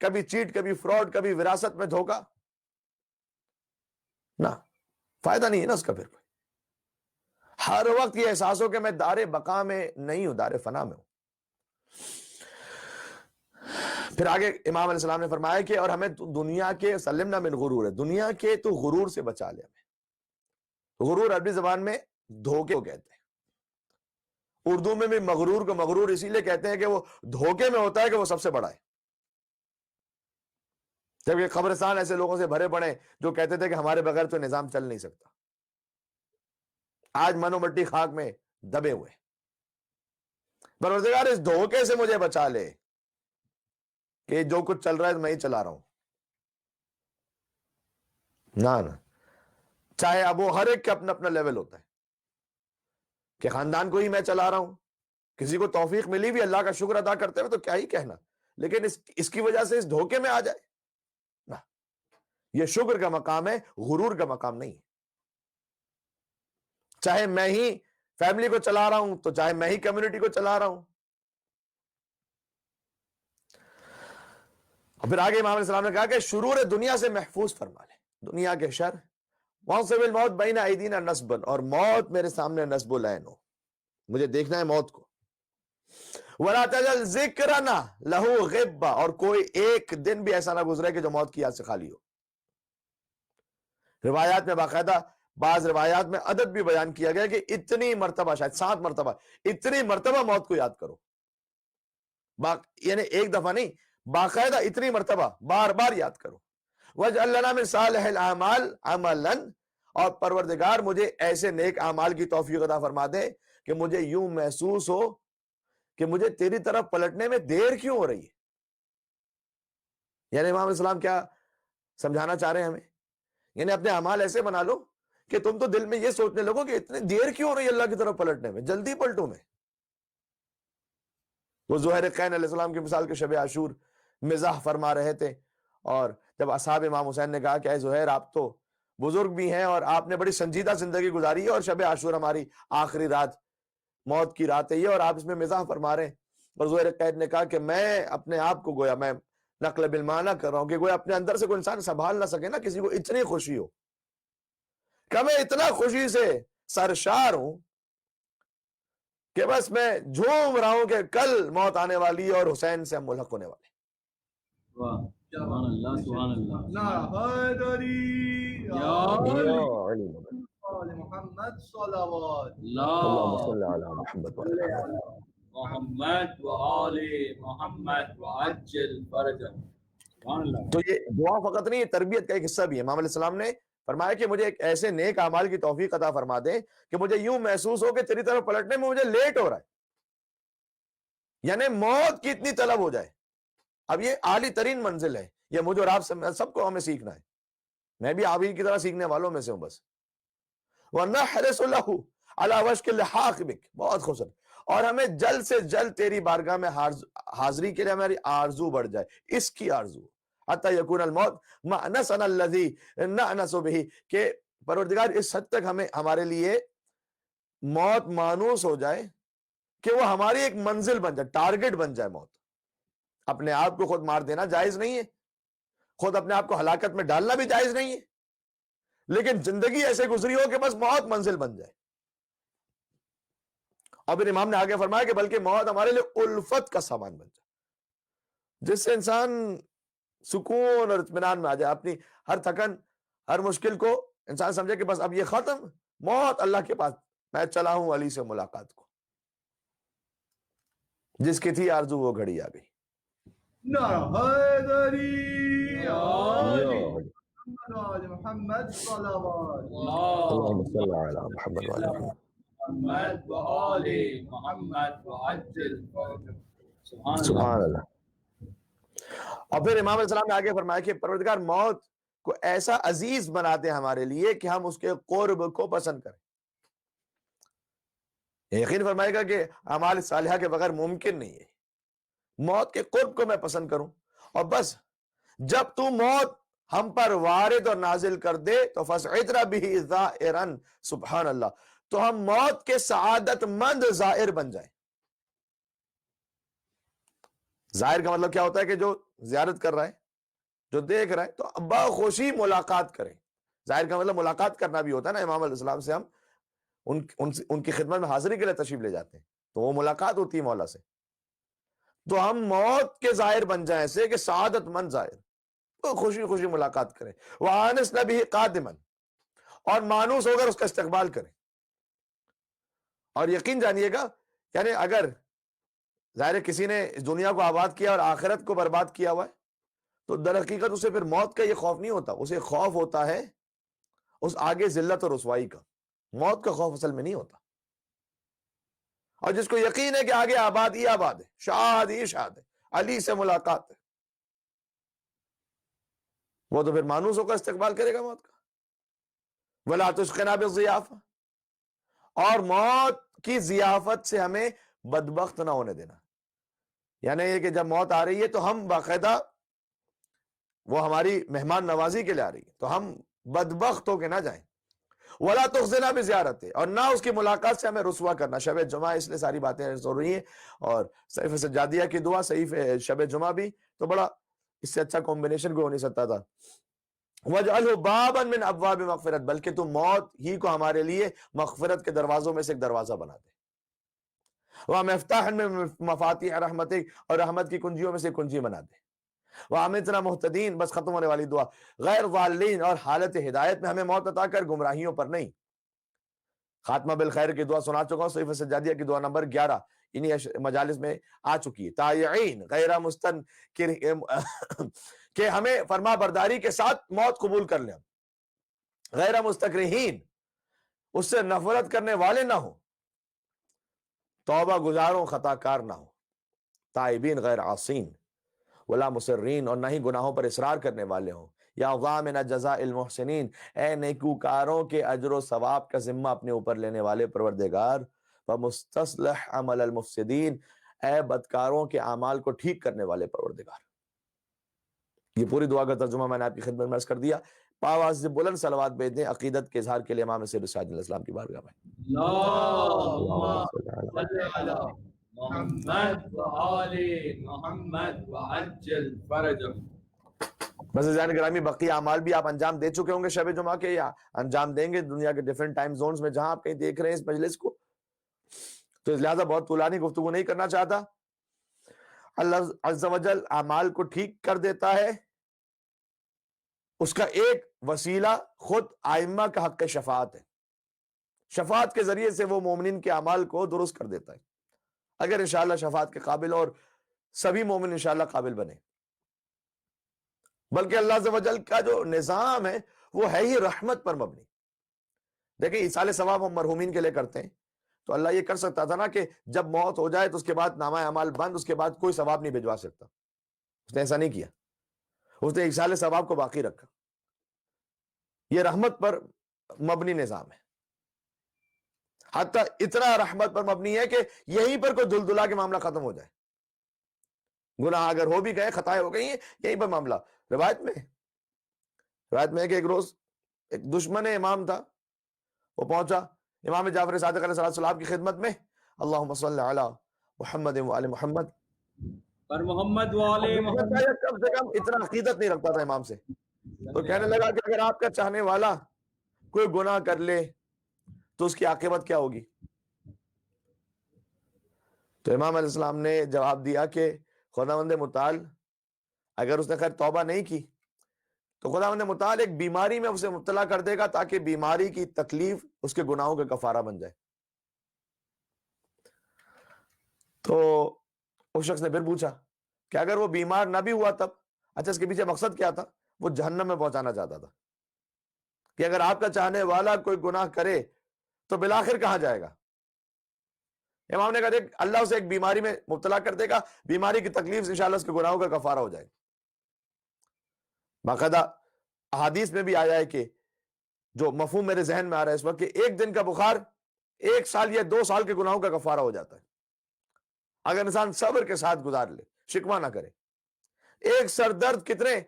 کبھی چیٹ، کبھی فراڈ، کبھی وراثت میں دھوکا، نہ فائدہ نہیں ہے نا اس کا. پھر ہر وقت یہ احساس ہو کہ میں دار بقا میں نہیں ہوں، دار فنا میں ہوں. پھر آگے امام علیہ السلام نے فرمایا کہ اور ہمیں دنیا کے سلمنا من غرور ہے، دنیا کے تو غرور سے بچا لے. ہمیں غرور عربی زبان میں دھوکے کو کہتے ہیں. اردو میں بھی مغرور کو مغرور اسی لیے کہتے ہیں کہ وہ دھوکے میں ہوتا ہے کہ وہ سب سے بڑا ہے. جبکہ قبرستان ایسے لوگوں سے بھرے پڑے جو کہتے تھے کہ ہمارے بغیر تو نظام چل نہیں سکتا، آج منو مٹی خاک میں دبے ہوئے. پروردگار اس دھوکے سے مجھے بچا لے کہ جو کچھ چل رہا ہے میں ہی چلا رہا ہوں. نہ چاہے اب وہ ہر ایک کا اپنا اپنا لیول ہوتا ہے کہ خاندان کو ہی میں چلا رہا ہوں. کسی کو توفیق ملی بھی اللہ کا شکر ادا کرتے ہوئے تو کیا ہی کہنا، لیکن اس کی وجہ سے اس دھوکے میں آ جائے نہ. یہ شکر کا مقام ہے، غرور کا مقام نہیں ہے. چاہے میں ہی فیملی کو چلا رہا ہوں تو چاہے میں ہی کمیونٹی کو چلا رہا ہوں. اور پھر آگے امام علیہ السلام نے کہا کہ شرور دنیا سے محفوظ فرما لے، دنیا کے شر. وَانْصِبِ الْمَوْتَ بَيْنَ أَيْدِينَا نَصْبًا، اور موت میرے سامنے نصب العین ہو، مجھے دیکھنا ہے موت کو. وَلَا تَجَلْ ذِكْرَنَا لَهُ غِبًّا، اور کوئی ایک دن بھی ایسا نہ گزرے کہ جو موت کی یاد سے خالی ہو. روایات میں باقاعدہ، بعض روایات میں عدد بھی بیان کیا گیا کہ اتنی مرتبہ، شاید 7 مرتبہ، اتنی مرتبہ موت کو یاد کرو. یعنی ایک دفعہ نہیں، باقاعدہ اتنی مرتبہ بار بار یاد کرو. وَاجْعَلْ لَنَا مِنْ صَالِحِ الْأَعْمَالِ عَمَلًا، اور پروردگار مجھے ایسے نیک اعمال کی توفیق عطا فرما دے کہ مجھے یوں محسوس ہو کہ مجھے تیری طرف پلٹنے میں دیر کیوں ہو رہی ہے. یعنی امام علیہ السلام کیا سمجھانا چاہ رہے ہیں ہمیں؟ یعنی اپنے اعمال ایسے بنا لو کہ تم تو دل میں یہ سوچنے لگو کہ اتنی دیر کیوں ہو رہی ہے اللہ کی طرف پلٹنے میں، جلدی پلٹوں میں۔ وہ زہیرقین علیہ السلام کی مثال کے شب عاشور مزاح فرما رہے تھے، اور جب اصحاب امام حسین نے کہا کہ اے زہیر آپ تو بزرگ بھی ہیں اور آپ نے بڑی سنجیدہ زندگی گزاری ہے، اور شب عاشور ہماری آخری رات، موت کی رات ہے یہ، اور آپ اس میں مزاح فرما رہے ہیں۔ اور زہیرقین نے کہا کہ میں اپنے آپ کو گویا میں نقل بالمعنی کر رہا ہوں کہ گویا اپنے اندر سے کوئی انسان سنبھال نہ سکے نا کسی کو اتنی خوشی ہو، کہ میں اتنا خوشی سے سرشار ہوں کہ بس میں جھوم رہا ہوں کہ کل موت آنے والی ہے اور حسین سے ہم ملحق ہونے والے۔ واہ، سبحان اللہ، سبحان اللہ، نعرہ حیدری یا یا علی، علی آل محمد صلوات اللہم اللہ صل علی محمد وعلی آل محمد و آل محمد وعجل فرجہ۔ سبحان اللہ۔ تو یہ دعا فقط نہیں، یہ تربیت کا ایک حصہ بھی ہے۔ امام علیہ السلام نے فرمایا کہ مجھے ایک ایسے نیک اعمال کی توفیق عطا فرما دے کہ مجھے یوں محسوس ہو کہ تیری طرف پلٹنے میں مجھے لیٹ ہو رہا ہے، یعنی موت کی اتنی طلب ہو جائے۔ اب یہ عالی ترین منزل ہے، یہ مجھے اور آپ سب کو ہمیں سیکھنا ہے، میں بھی آپ ہی کی طرح سیکھنے والوں میں سے ہوں بس۔ وَنَحْرِسُ لَهُ عَلَى وَشْكِ اللِّحَاقِ بِكَ، بہت خوبصورت، اور ہمیں جلد سے جلد تیری بارگاہ میں حاضری کے لیے ہماری آرزو بڑھ جائے، اس کی آرزو، حتی یکون الموت مأنسنا الذی نأنس بہ، کہ پروردگار اس حد تک ہمارے لیے موت مانوس ہو جائے کہ وہ ہماری ایک منزل بن جائے، ٹارگٹ بن جائے موت۔ اپنے آپ کو خود مار دینا جائز نہیں ہے، خود اپنے آپ کو ہلاکت میں ڈالنا بھی جائز نہیں ہے، لیکن زندگی ایسے گزری ہو کہ بس موت منزل بن جائے۔ اور پھر امام نے آگے فرمایا کہ بلکہ موت ہمارے لیے الفت کا سامان بن جائے، جس سے انسان سکون اور اطمینان میں آ جائے، اپنی ہر تھکن، ہر مشکل کو انسان سمجھے کہ بس اب یہ ختم، موت اللہ کے پاس، میں چلا ہوں علی سے ملاقات کو۔ جس کی تھی آرزو وہ گھڑی آ گئی۔ نعرہ حیدری یا علی علی، محمد آل محمد صلوات اللہم اللہ صل علی محمد وعلی آل محمد۔ محمد و آل محمد وعجل فرجہ۔ سبحان اللہ۔ سبحان اللہ۔ اور پھر امام علیہ السلام نے آگے فرمایا کہ پروردگار موت کو ایسا عزیز بنا دے ہمارے لیے کہ ہم اس کے قرب کو پسند کریں۔ یقین فرمائے گا کہ اعمال صالحہ کے بغیر ممکن نہیں ہے موت کے قرب کو میں پسند کروں، اور بس جب تو موت ہم پر وارد اور نازل کر دے تو فَاسْعِدْنَا بِهِ زَائِرًا، سبحان اللہ، تو ہم موت کے سعادت مند زائر بن جائیں۔ زائر کا مطلب کیا ہوتا ہے کہ جو زیارت کر رہا ہے، جو دیکھ رہا ہے، تو بخوشی ملاقات کریں۔ زائر کا مطلب ملاقات کرنا بھی ہوتا ہے نا، امام علیہ السلام سے ہم ان کی خدمت میں حاضری کے لیے تشریف لے جاتے ہیں تو وہ ملاقات ہوتی ہے مولا سے، تو ہم موت کے زائر بن جائیں ایسے کہ سعادت مند زائر، وہ خوشی خوشی ملاقات کریں۔ وَآنِسْنَا بِهِ قَادِمًا، اور مانوس ہو کر اس کا استقبال کریں۔ اور یقین جانیے گا، یعنی اگر ظاہر کسی نے اس دنیا کو آباد کیا اور آخرت کو برباد کیا ہوا ہے تو در حقیقت اسے پھر موت کا یہ خوف نہیں ہوتا، اسے خوف ہوتا ہے اس آگے ذلت اور رسوائی کا، موت کا خوف اصل میں نہیں ہوتا۔ اور جس کو یقین ہے کہ آگے آباد ہی آباد ہے، شاد ہی شاد ہے، علی سے ملاقات ہے، وہ تو پھر مانوس ہو کر استقبال کرے گا موت کا۔ وَلَا تُشْقِنَا بِالضِّيَافَةِ، اور موت کی ضیافت سے ہمیں بدبخت نہ ہونے دینا، یعنی یہ کہ جب موت آ رہی ہے تو ہم باقاعدہ، وہ ہماری مہمان نوازی کے لیے آ رہی ہے تو ہم بدبخت ہو کے نہ جائیں۔ وَلَا تُخْزِنَا بِزِيَارَتِهِ، اور نہ اس کی ملاقات سے ہمیں رسوا کرنا۔ شب جمعہ اس لیے ساری باتیں ہو رہی ہیں، اور صحیفہ سجادیہ کی دعا، صحیفہ شب جمعہ بھی، تو بڑا اس سے اچھا کمبینیشن کوئی ہو نہیں سکتا تھا۔ وَاجْعَلْهُ بَابًا مِّنْ أَبْوَابِ مَغْفِرَةٍ، بلکہ تو موت ہی کو ہمارے لیے مغفرت کے دروازوں میں سے ایک دروازہ بنا دے۔ وَمِفْتَاحًا مِّن مَفَاتِيحِ رَحْمَتِكَ، اور رحمت کی کنجیوں میں سے کنجی بنا دے۔ وَأَمِتْنَا مُهْتَدِينَ، بس ختم ہونے والی دعا، غیر ضالین، اور حالت ہدایت میں ہمیں موت عطا کر، گمراہیوں پر نہیں۔ خاتمہ بالخیر کی دعا سنا چکا ہوں، صحیفہ سجادیہ کی دعا نمبر 11 انہی مجالس میں آ چکی ہے۔ تائعین غیر مستنکر، کہ ہمیں فرما برداری کے ساتھ موت قبول کر لیں، غیر مستکرہین، اس سے نفرت کرنے والے نہ ہوں، توبہ گزاروں خطا کار نہ ہوں، تائبین غیر عاصین، ولا مصرین، اور نہ ہی گناہوں پر اصرار کرنے والے ہوں، یا ضامن جزاء المحسنین، اے نیکوکاروں کے اجر و ثواب کا ذمہ اپنے اوپر لینے والے پروردگار، ومستصلح عمل المفسدین، اے بدکاروں کے اعمال کو ٹھیک کرنے والے پروردگار۔ یہ پوری دعا کا ترجمہ میں نے آپ کی خدمت میں عرض کر دیا۔ آواز سے بلند صلوات بھیج دیں عقیدت کے اظہار کے لیے امام سید الساجد علیہ السلام کی بارگاہ میں۔ اللهم صل على محمد وآل محمد وعجل فرجهم۔ بس ذہن گرامی، بقیہ اعمال بھی آپ انجام دے چکے ہوں گے شب جمعہ کے، یا انجام دیں گے دنیا کے ڈیفرنٹ ٹائم زونز میں جہاں آپ کہیں دیکھ رہے ہیں اس مجلس کو، تو لہٰذا بہت طولانی گفتگو نہیں کرنا چاہتا۔ اللہ عز و جل اعمال کو ٹھیک کر دیتا ہے، اس کا ایک وسیلہ خود ائمہ کا حق شفاعت ہے۔ شفاعت کے ذریعے سے وہ مومنین کے اعمال کو درست کر دیتا ہے، اگر انشاءاللہ شفاعت کے قابل اور سبھی مومن انشاءاللہ قابل بنے۔ بلکہ اللہ عز و جل کا جو نظام ہے وہ ہے ہی رحمت پر مبنی۔ دیکھیں ایصال ثواب ہم مرحومین کے لیے کرتے ہیں، تو اللہ یہ کر سکتا تھا نا کہ جب موت ہو جائے تو اس کے بعد نامہ اعمال بند، اس کے بعد کوئی ثواب نہیں بھجوا سکتا۔ اس نے ایسا نہیں کیا، اس نے ایصال ثواب کو باقی رکھا۔ یہ رحمت پر مبنی نظام ہے، حتیٰ اتنا رحمت پر مبنی ہے کہ یہیں پر کوئی دلدلا کے معاملہ ختم ہو جائے، گناہ اگر ہو بھی گئے، خطائیں ہو گئی ہیں، یہیں پر معاملہ۔ روایت میں ہے کہ ایک روز ایک دشمن امام تھا، وہ پہنچا امام جعفر صادق علیہ السلام کی خدمت میں، اللہم صلی علی محمد وآل محمد، پر محمد والے محمد۔ کم سے کم اتنا عقیدت نہیں رکھتا تھا امام سے، تو کہنے لگا کہ اگر آپ کا چاہنے والا کوئی گناہ کر لے تو اس کی عاقبت کیا ہوگی؟ تو امام علیہ السلام نے جواب دیا کہ خداوند متعال اگر اس نے خیر توبہ نہیں کی تو خداوند متعال ایک بیماری میں اسے مبتلا کر دے گا تاکہ بیماری کی تکلیف اس کے گناہوں کا کفارہ بن جائے۔ تو اس شخص نے پھر پوچھا کہ اگر وہ بیمار نہ بھی ہوا تب؟ اچھا، اس کے پیچھے مقصد کیا تھا؟ وہ جہنم میں پہنچانا چاہتا تھا کہ اگر آپ کا چاہنے والا کوئی گناہ کرے تو بالآخر کہاں جائے گا؟ امام نے کہا دیکھ، اللہ اسے ایک بیماری میں مبتلا کر دے گا، بیماری کی تکلیف سے انشاءاللہ اس کے گناہوں کا کفارہ ہو جائے گا۔ باقاعدہ احادیث میں بھی آیا ہے کہ جو مفہوم میرے ذہن میں آ رہا ہے اس وقت، کہ ایک دن کا بخار 1 سال یا 2 سال کے گناہوں کا کفارہ ہو جاتا ہے اگر انسان صبر کے ساتھ گزار لے، شکوہ نہ کرے۔ ایک سر درد کتنے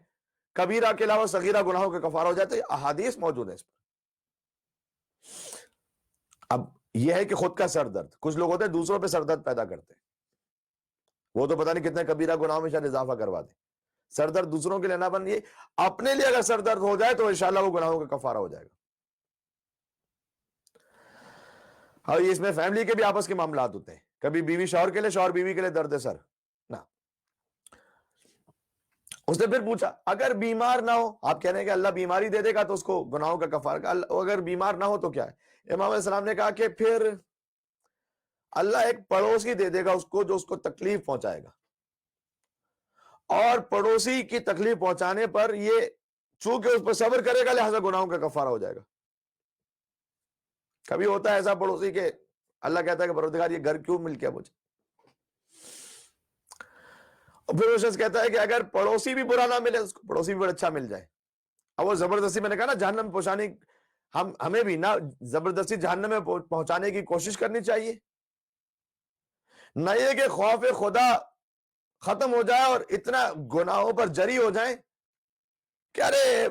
کبیرہ کے علاوہ صغیرہ گناہوں کا کفارہ ہو جاتا ہے، احادیث موجود ہے اس پر۔ اب یہ ہے کہ خود کا سر درد، کچھ لوگ ہوتے ہیں دوسروں پہ سر درد پیدا کرتے ہیں، وہ تو پتہ نہیں کتنے کبیرہ گناہوں میں شاید اضافہ کروا دیں۔ سر درد دوسروں کے لیے نہ بنیے، اپنے لیے اگر سر درد ہو جائے تو انشاءاللہ وہ گناہوں کا کفارہ ہو جائے گا۔ اور اس میں فیملی کے بھی آپس کے معاملات ہوتے ہیں، کبھی بیوی شوہر کے لیے، شوہر بیوی کے لیے درد سر نہ۔ اس نے پھر پوچھا اگر بیمار نہ ہو، آپ کہہ رہے ہیں کہ اللہ بیماری دے دے گا تو اس کو گناہوں کا کفارہ، اگر بیمار نہ ہو تو کیا ہے؟ امام علیہ السلام نے کہا کہ پھر اللہ ایک پڑوسی دے دے گا اس کو جو اس کو تکلیف پہنچائے گا، اور پڑوسی کی تکلیف پہنچانے پر یہ چونکہ اس پر صبر کرے گا لہذا گناہوں کا کفارہ ہو جائے گا۔ کبھی ہوتا ہے ایسا پڑوسی کہ اللہ کہتا ہے کہ پروردگار یہ گھر کیوں مل گیا مجھے، اور پھر وہ شخص کہتا ہے کہ اگر پڑوسی بھی برا نہ ملے اس کو پڑوسی بھی بڑا اچھا مل جائے۔ اب وہ زبردستی، میں نے کہا نا جہنم پہنچانے، ہمیں بھی نہ زبردستی جہنم میں پہنچانے کی کوشش کرنی چاہیے، نہ یہ کہ خوف خدا ختم ہو جائے اور اتنا گناہوں پر جری ہو جائیں کہ ارے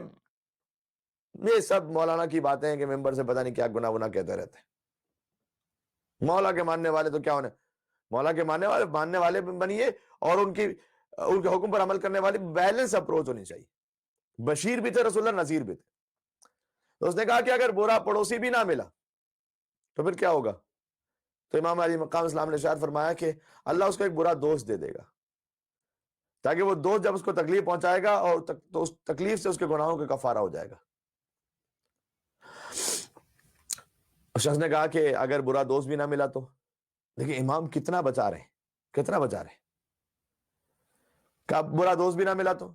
یہ سب مولانا کی باتیں ہیں کہ ممبر سے پتہ نہیں کیا گناہ گناہ کہتے رہتے ہیں۔ مولا کے ماننے والے تو کیا ہونے، مولا کے ماننے والے بنیے، اور ان کے حکم پر عمل کرنے والی بیلنس اپروچ ہونی چاہیے۔ بشیر بھی تھے رسول اللہ، نذیر بھی تھے۔ تو اس نے کہا کہ اگر برا پڑوسی بھی نہ ملا تو پھر کیا ہوگا؟ تو امام علی مقام اسلام نے ارشاد فرمایا کہ اللہ اس کو ایک برا دوست دے دے گا تاکہ وہ دوست جب اس کو تکلیف پہنچائے گا اور تو اس تکلیف سے اس کے گناہوں کا کفارہ ہو جائے گا۔ اس شخص نے کہا کہ اگر برا دوست بھی نہ ملا تو؟ دیکھیں امام کتنا بچا رہے ہیں، کتنا بچا رہے ہیں۔ کہا برا دوست بھی نہ ملا تو؟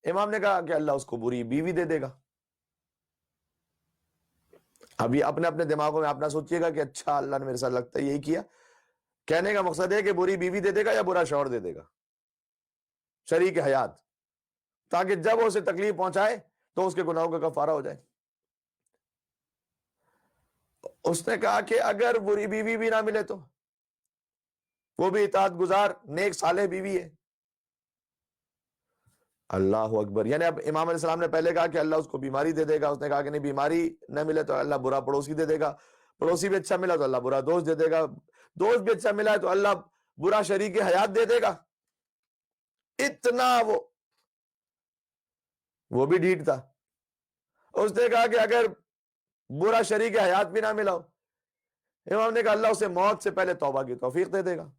امام نے کہا کہ اللہ اس کو بری بیوی دے دے گا۔ اب یہ اپنے اپنے دماغوں میں آپ نہ سوچیے گا کہ اچھا اللہ نے میرے ساتھ لگتا ہے یہی کیا۔ کہنے کا مقصد ہے کہ بری بیوی دے دے گا یا برا شوہر دے دے گا، شریک حیات تاکہ جب اسے تکلیف پہنچائے تو اس کے گناہوں کا کفارہ ہو جائے۔ اس نے کہا کہ اگر بری بیوی بھی نہ ملے تو وہ بھی اطاعت گزار نیک صالح بیوی ہے۔ اللہ اکبر، یعنی اب امام علیہ السلام نے پہلے کہا کہ اللہ اس کو بیماری دے دے گا، اس نے کہا کہ نہیں، بیماری نہ ملے تو اللہ برا پڑوسی دے دے گا، پڑوسی بھی اچھا ملا تو اللہ برا دوست دے دے گا، دوست بھی اچھا ملا تو اللہ برا شریک حیات دے دے گا۔ اتنا وہ بھی ڈھیٹ تھا۔ اس نے کہا کہ اگر برا شریک حیات بھی نہ ملا ہو، امام نے کہا اللہ اسے موت سے پہلے توبہ کی توفیق دے دے گا۔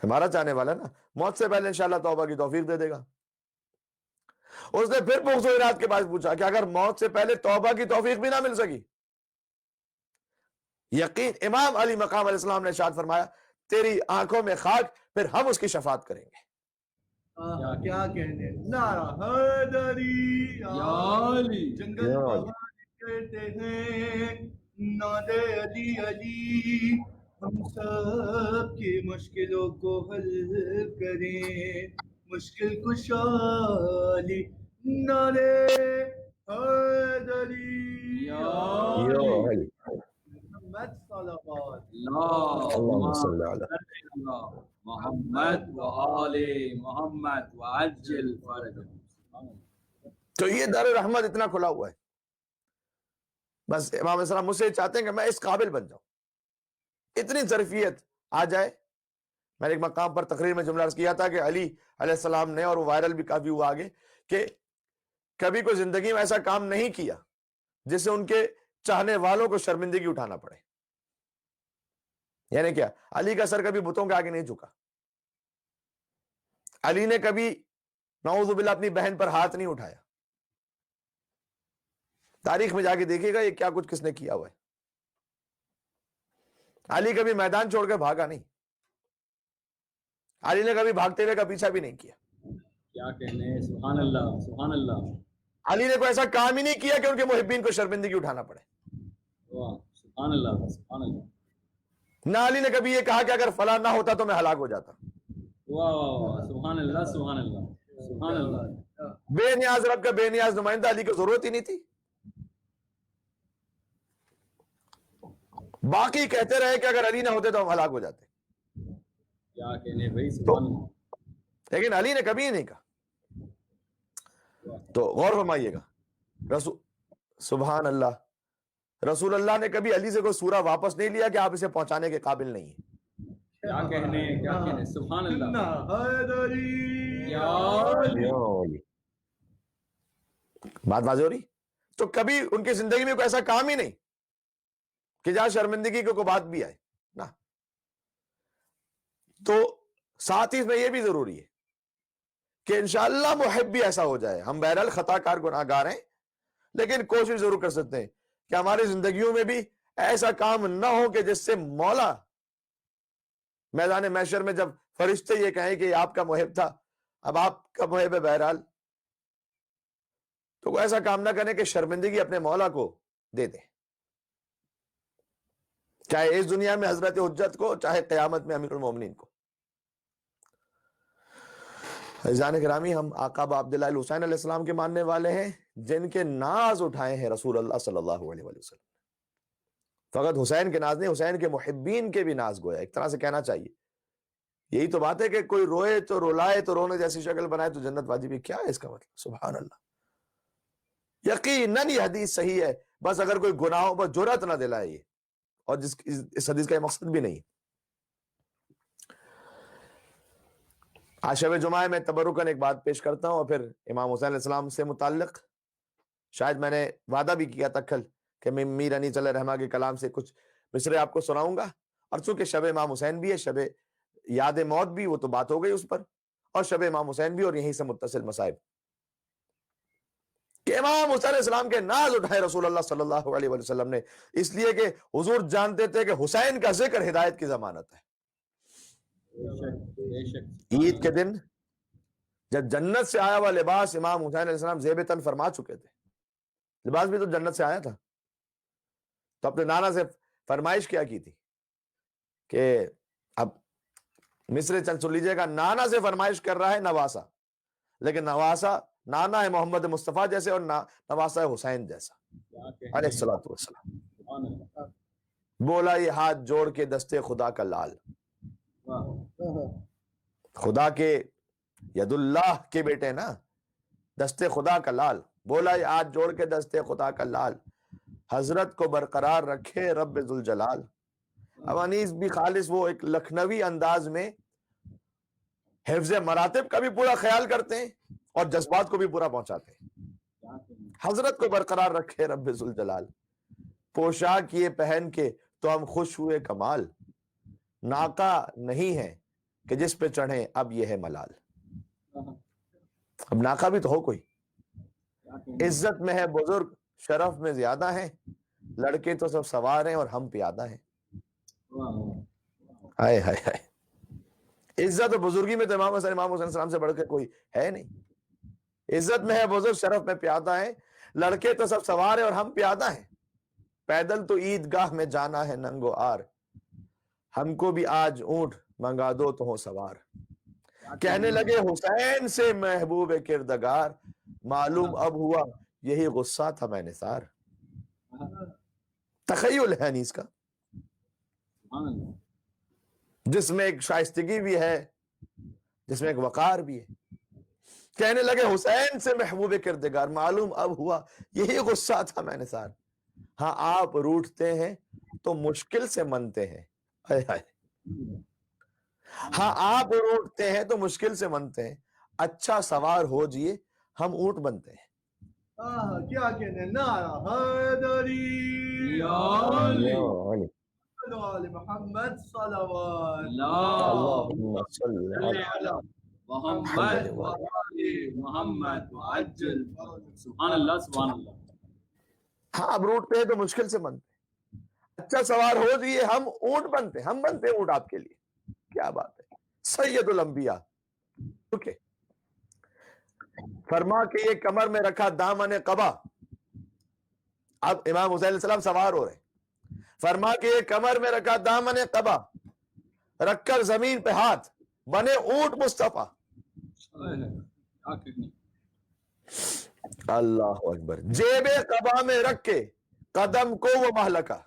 ہمارا چاہنے والا نا، موت سے پہلے انشاءاللہ توبہ کی توفیق دے دے گا۔ اس نے پھر بغض و عناد کے بعد پوچھا کہ اگر موت سے پہلے توبہ کی توفیق بھی نہ مل سکی، یقین امام علی مقام علیہ السلام نے ارشاد فرمایا تیری آنکھوں میں خاک، پھر ہم اس کی شفاعت کریں گے۔ کیا کہنے، نعرہ حیدری یا علی، جنگل بہار کرتے ہیں نعرے علی علی، ہم سب کی مشکلوں کو حل کریں، مشکل کشا علی، نعرے حیدری یا علی، محمد صلوات اللہم صلی علی محمد و آل محمد وعجل فرجهم۔ تو یہ دار الرحمت اتنا کھلا ہوا ہے، بس امام علیہ السلام مجھ سے چاہتے ہیں کہ میں اس قابل بن جاؤں، اتنی ظرفیت آ جائے۔ میں نے ایک مقام پر تقریر میں جملہ عرض کیا تھا کہ علی علیہ السلام نے، اور وہ وائرل بھی کافی ہوا آگے، کہ کبھی کوئی زندگی میں ایسا کام نہیں کیا جس سے ان کے چاہنے والوں کو شرمندگی اٹھانا پڑے۔ یعنی کیا؟ علی کا سر کبھی بتوں کے آگے نہیں جھکا، علی نے کبھی نعوذ باللہ اپنی بہن پر ہاتھ نہیں اٹھایا۔ تاریخ میں جا کے دیکھیے گا یہ کیا کچھ کس نے کیا ہوا ہے۔ علی کبھی میدان چھوڑ کے بھاگا نہیں، علی نے کبھی بھاگتے ہوئے کا پیچھا بھی نہیں کیا۔ کیا کہنے، سبحان اللہ سبحان اللہ، علی نے کوئی ایسا کام ہی نہیں کیا کہ ان کے محبین کو شرمندگی اٹھانا پڑے۔ واہ سبحان اللہ سبحان اللہ، نہ علی نے کبھی یہ کہا کہ اگر فلاں نہ ہوتا تو میں ہلاک ہو جاتا۔ واہ واہ سبحان اللہ سبحان اللہ سبحان اللہ۔ بے نیاز رب کا بے نیاز نمائندہ علی کو ضرورت ہی نہیں تھی۔ باقی کہتے رہے کہ اگر علی نہ ہوتے تو ہم ہلاک ہو جاتے، کیا کہنے بھائی، سبحان اللہ۔ لیکن علی نے کبھی نہیں کہا۔ تو غور فرمائیے گا، رسول سبحان اللہ، رسول اللہ نے کبھی علی سے کوئی سورہ واپس نہیں لیا کہ آپ اسے پہنچانے کے قابل نہیں ہیں۔ کیا کہنے سبحان اللہ، حیدری یا علی۔ بات واضح ہو رہی؟ تو کبھی ان کی زندگی میں کوئی ایسا کام ہی نہیں کہ جہاں شرمندگی کو کوئی بات بھی آئے نا۔ تو ساتھ ہی اس میں یہ بھی ضروری ہے کہ انشاءاللہ محب بھی ایسا ہو جائے۔ ہم بہرحال خطا کار گناہ گار ہیں، لیکن کوشش ضرور کر سکتے ہیں کہ ہماری زندگیوں میں بھی ایسا کام نہ ہو کہ جس سے مولا میدان محشر میں جب فرشتے یہ کہیں کہ یہ آپ کا محب تھا، اب آپ کا محب ہے بہرحال، تو کوئی ایسا کام نہ کریں کہ شرمندگی اپنے مولا کو دے دیں، چاہے اس دنیا میں حضرت حجت کو، چاہے قیامت میں امیر المومنین کو۔ عزیزان گرامی، ہم آقا ابا عبداللہ الحسین علیہ السلام کے ماننے والے ہیں، جن کے ناز اٹھائے ہیں رسول اللہ صلی اللہ علیہ وسلم۔ فقط حسین کے ناز نہیں، حسین کے محبین کے بھی ناز گویا ایک طرح سے کہنا چاہیے۔ یہی تو بات ہے کہ کوئی روئے تو رولائے تو رونے جیسی شکل بنائے تو جنت واجب ہے، کیا ہے اس کا مطلب؟ سبحان اللہ۔ یقیناً یہ حدیث صحیح ہے، بس اگر کوئی گناہوں پر جرأت نہ دلائے یہ، اور اس حدیث کا یہ مقصد بھی نہیں۔ آج شب جمعہ میں تبرکاً ایک بات پیش کرتا ہوں، اور پھر امام حسین علیہ السلام سے متعلق شاید میں نے وعدہ بھی کیا تھا کل کہ میں میر انیس علیہ رحمہ کے کلام سے کچھ مصرے آپ کو سناؤں گا، اور چونکہ شب امام حسین بھی ہے، شب یاد موت بھی، وہ تو بات ہو گئی اس پر، اور شب امام حسین بھی، اور یہیں سے متصل مصائب کہ امام حسین علیہ السلام کے ناز اٹھائے رسول اللہ صلی اللہ علیہ وسلم نے، اس لیے کہ حضور جانتے تھے کہ حسین کا ذکر ہدایت کی ضمانت ہے۔ عید کے دن جب جنت سے آیا ہوا لباس امام حسین علیہ السلام زیب تن فرما چکے تھے، لباس بھی تو جنت سے آیا تھا، تو اپنے نانا سے فرمائش کیا کی تھی کہ اب مصرے چند سن لیجیے گا، نانا سے فرمائش کر رہا ہے نواسا، لیکن نواسا نانا ہے محمد مصطفیٰ جیسے اور نواسا ہے حسین جیسا علیہ الصلوۃ والسلام. سبحان اللہ. بولا یہ ہاتھ جوڑ کے دستے خدا کا لال، خدا کے ید اللہ کے بیٹے نا، دستے خدا کا لال. بولا یہ ہاتھ جوڑ کے دستے خدا کا لال، حضرت کو برقرار رکھے رب ذوالجلال. اب انیس بھی خالص وہ ایک لکھنوی انداز میں حفظ مراتب کا بھی پورا خیال کرتے ہیں اور جذبات کو بھی پورا پہنچاتے ہیں. حضرت کو برقرار رکھے رب ذوالجلال، پوشاک یہ پہن کے تو ہم خوش ہوئے کمال، ناقہ نہیں ہے کہ جس پہ چڑھے اب یہ ہے ملال. اب ناقہ بھی تو ہو کوئی. عزت میں ہے بزرگ شرف میں زیادہ ہیں، لڑکے تو سب سوار ہیں اور ہم پیادہ ہیں. ہائے ہائے ہائے، عزت و بزرگی میں تو امام حسین علیہ السلام سے بڑھ کے کوئی ہے نہیں. عزت میں ہے بزرگ شرف میں پیادہ ہیں، لڑکے تو سب سوار ہیں اور ہم پیادہ ہیں. پیدل تو عیدگاہ میں جانا ہے ننگو آر، ہم کو بھی آج اونٹ منگا دو تو ہو سوار. کہنے لگے حسین سے محبوب کردگار، معلوم اب ہوا یہی غصہ تھا میں نثار. تخیل ہے انیس کا، جس میں ایک شائستگی بھی ہے، جس میں ایک وقار بھی ہے. کہنے لگے حسین سے محبوب کردگار، معلوم اب ہوا یہی غصہ تھا میں نثار. ہاں آپ روٹھتے ہیں تو مشکل سے منتے ہیں. ہائے ہائے. ہاں آپ روٹھتے ہیں تو مشکل سے منتے ہیں، اچھا سوار ہو جیے ہم اونٹ بنتے ہیں. کیا کہنے نعرہ حیدری یا علی. آل محمد صلوات اللہم صلی علی علی محمد وآل محمد وعجل. سبحان اللہ سبحان اللہ. ہاں آپ روٹتے ہیں تو مشکل سے منتے ہیں، اچھا سوار ہو جیے ہم اونٹ بنتے ہیں. ہم بنتے ہیں اونٹ آپ کے لیے. کیا بات ہے. سید الانبیاء اوکے. فرما کہ یہ کمر میں رکھا دامن قبا. اب امام حسین علیہ السلام سوار ہو رہے ہیں. فرما کہ یہ کمر میں رکھا دامن قبا، رکھ کر زمین پہ ہاتھ بنے اونٹ مصطفیٰ. اللہ اکبر. جیب قبا میں رکھ کے قدم کو وہ مہلکا.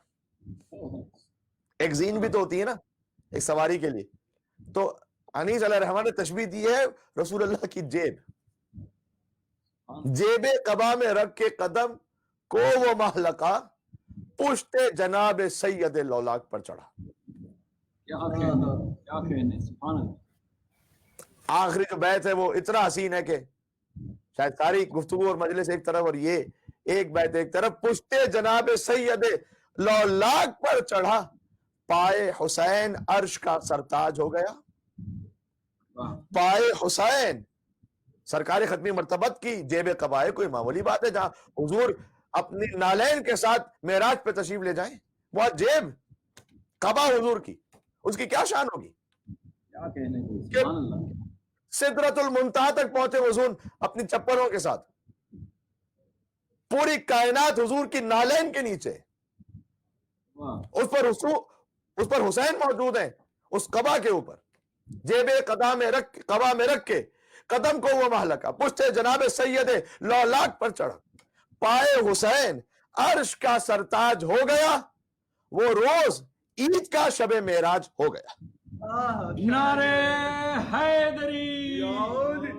ایک زین بھی تو ہوتی ہے نا ایک سواری کے لیے. تو انیس علیہ الرحمن نے تشبیہ دی ہے رسول اللہ کی جیب. جیب قبا میں رکھ کے قدم کو وہ مہلکا، پشت جناب سید لولاک پر چڑھا. آخری جو بیت ہے وہ اتنا حسین ہے کہ شاید ساری گفتگو اور مجلس ایک طرف اور یہ ایک بیت ایک طرف. پشت جناب سید لولاک پر چڑھا، پائے حسین عرش کا سرتاج ہو گیا. پائے حسین سرکار ختمی مرتبت کی جیب قبا ہے. کوئی معمولی بات ہے جہاں حضور اپنی نالین کے ساتھ معراج پہ تشریف لے جائیں، وہ جیب قبا حضور کی، اس کی کیا شان ہوگی. سدرۃ المنتہا تک پہنچے حضور اپنی چپلوں کے ساتھ. پوری کائنات حضور کی نالین کے نیچے، اس پر حسین موجود ہیں اس قبا کے اوپر. جیب قبا میں رکھ کے قدم کو وہ مہلکا، پشت جناب سید لولاک پر چڑھا، پائے حسین عرش کا سرتاج ہو گیا. وہ روز عید کا شب معراج ہو گیا. نعرہ حیدری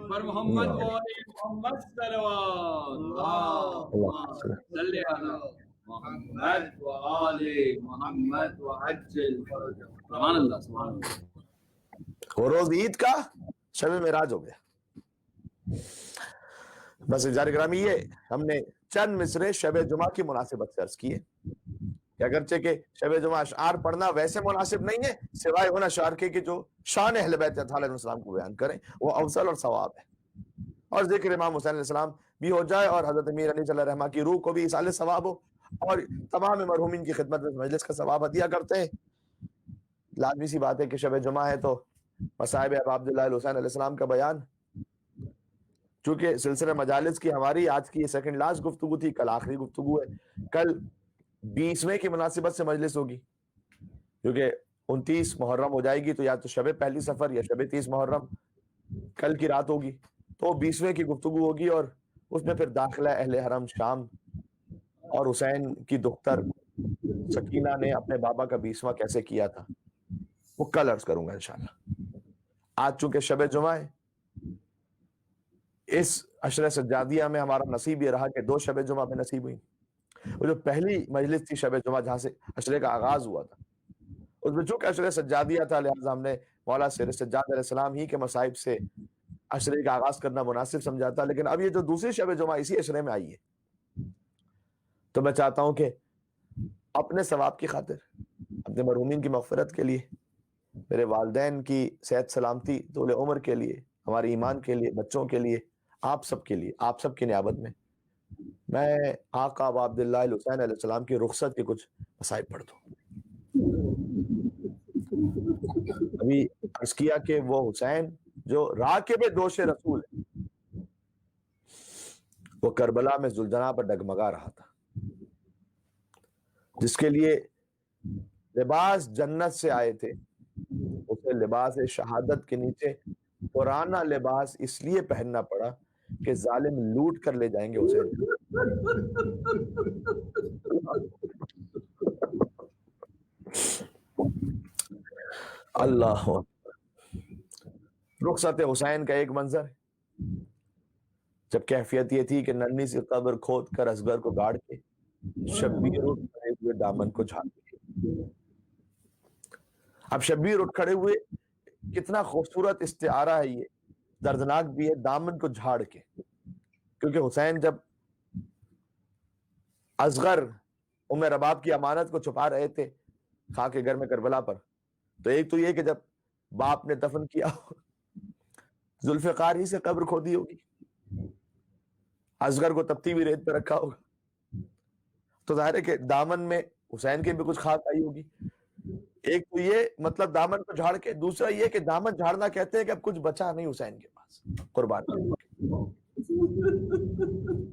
پر محمد وآل محمد صلوات. اللہم صلی علی محمد وآل محمد وعجل فرجہ. سبحان اللہ سبحان اللہ. وہ روز عید کا شب معراج ہو گیا. بس جار گرامی یہ ہم نے چند مصرے شب جمعہ کی مناسبت سے عرض کیے کہ اگرچہ کہ شب جمعہ اشعار پڑھنا ویسے مناسب نہیں ہے سوائے ان اشعار کے کہ جو شان اہل بیت اطہار علیہ السلام کو بیان کریں، وہ افضل اور ثواب ہے. اور ذکر امام حسین علیہ السلام بھی ہو جائے اور حضرت امیر علی صلی اللہ علیہ وسلم کی روح کو بھی اصال ثواب ہو، اور تمام مرحومین کی خدمت میں مجلس کا ثواب عطیہ کرتے ہیں. لازمی سی بات ہے کہ شب جمعہ ہے تو مصائب ابا عبداللہ الحسین علیہ السلام کا بیان، چونکہ سلسلہ مجالس کی ہماری آج کی سیکنڈ لاسٹ گفتگو تھی، کل آخری گفتگو ہے. کل 20ویں کی مناسبت سے مجلس ہوگی کیونکہ 29 محرم ہو جائے گی، تو یا تو شب پہلی سفر یا شب 30 محرم کل کی رات ہوگی. تو 20ویں کی گفتگو ہوگی اور اس میں پھر داخلہ اہل حرم شام اور حسین کی دختر سکینہ نے اپنے بابا کا 20واں کیسے کیا تھا وہ کل عرض کروں گا انشاءاللہ۔ آج چونکہ شب جمعہ ہے، اس عشرہ سجادیہ میں ہمارا نصیب یہ رہا کہ 2 شب جمعہ میں نصیب ہوئی۔ وہ جو پہلی مجلس تھی شب جمعہ جہاں سے عشرے کا آغاز ہوا تھا، اس میں چونکہ عشرہ سجادیہ تھا لہٰذا ہم نے مولا سیر سجاد علیہ السلام ہی کے مصائب سے عشرے کا آغاز کرنا مناسب سمجھا تھا، لیکن اب یہ جو دوسری شب جمعہ اسی عشرے میں آئی ہے، تو میں چاہتا ہوں کہ اپنے ثواب کی خاطر، اپنے مرحومین کی مغفرت کے لیے، میرے والدین کی صحت سلامتی طول عمر کے لیے، ہمارے ایمان کے لیے، بچوں کے لیے، آپ سب کے لیے، آپ سب کی نیابت میں میں آقا ابا عبداللہ الحسین علیہ السلام کی رخصت کے کچھ مصائب پڑھ دوں۔ ابھی عرض کیا کہ وہ حسین جو راکب دوش رسول ہے، وہ کربلا میں ذوالجناح پر ڈگمگا رہا تھا، جس کے لیے لباس جنت سے آئے تھے، اسے لباس شہادت کے نیچے پرانا لباس اس لیے پہننا پڑا کہ ظالم لوٹ کر لے جائیں گے اسے۔ اللہ رخصت حسین کا ایک منظر ہے، جب کیفیت یہ تھی کہ ننھی سی قبر کھود کر اصغر کو گاڑ کے شبیر اٹھ کھڑے ہوئے دامن کو جھاڑ کے۔ اب شبیر اٹھ کھڑے ہوئے کتنا خوبصورت استعارہ ہے، یہ دردناک بھی ہے، دامن کو جھاڑ کے، کیونکہ حسین جب اصغر ام رباب کی امانت کو چھپا رہے تھے خاک گھر میں کربلا پر، تو ایک تو یہ کہ جب باپ نے دفن کیا ذوالفقار ہی سے قبر کھودی ہوگی، اصغر کو تپتی ہوئی ریت پہ رکھا ہوگا، تو ظاہر ہے کہ دامن میں حسین کے بھی کچھ خاک آئی ہوگی۔ ایک تو یہ مطلب دامن کو جھاڑ کے، دوسرا یہ کہ دامن جھاڑنا کہتے ہیں کہ اب کچھ بچا نہیں حسین کے پاس قربان،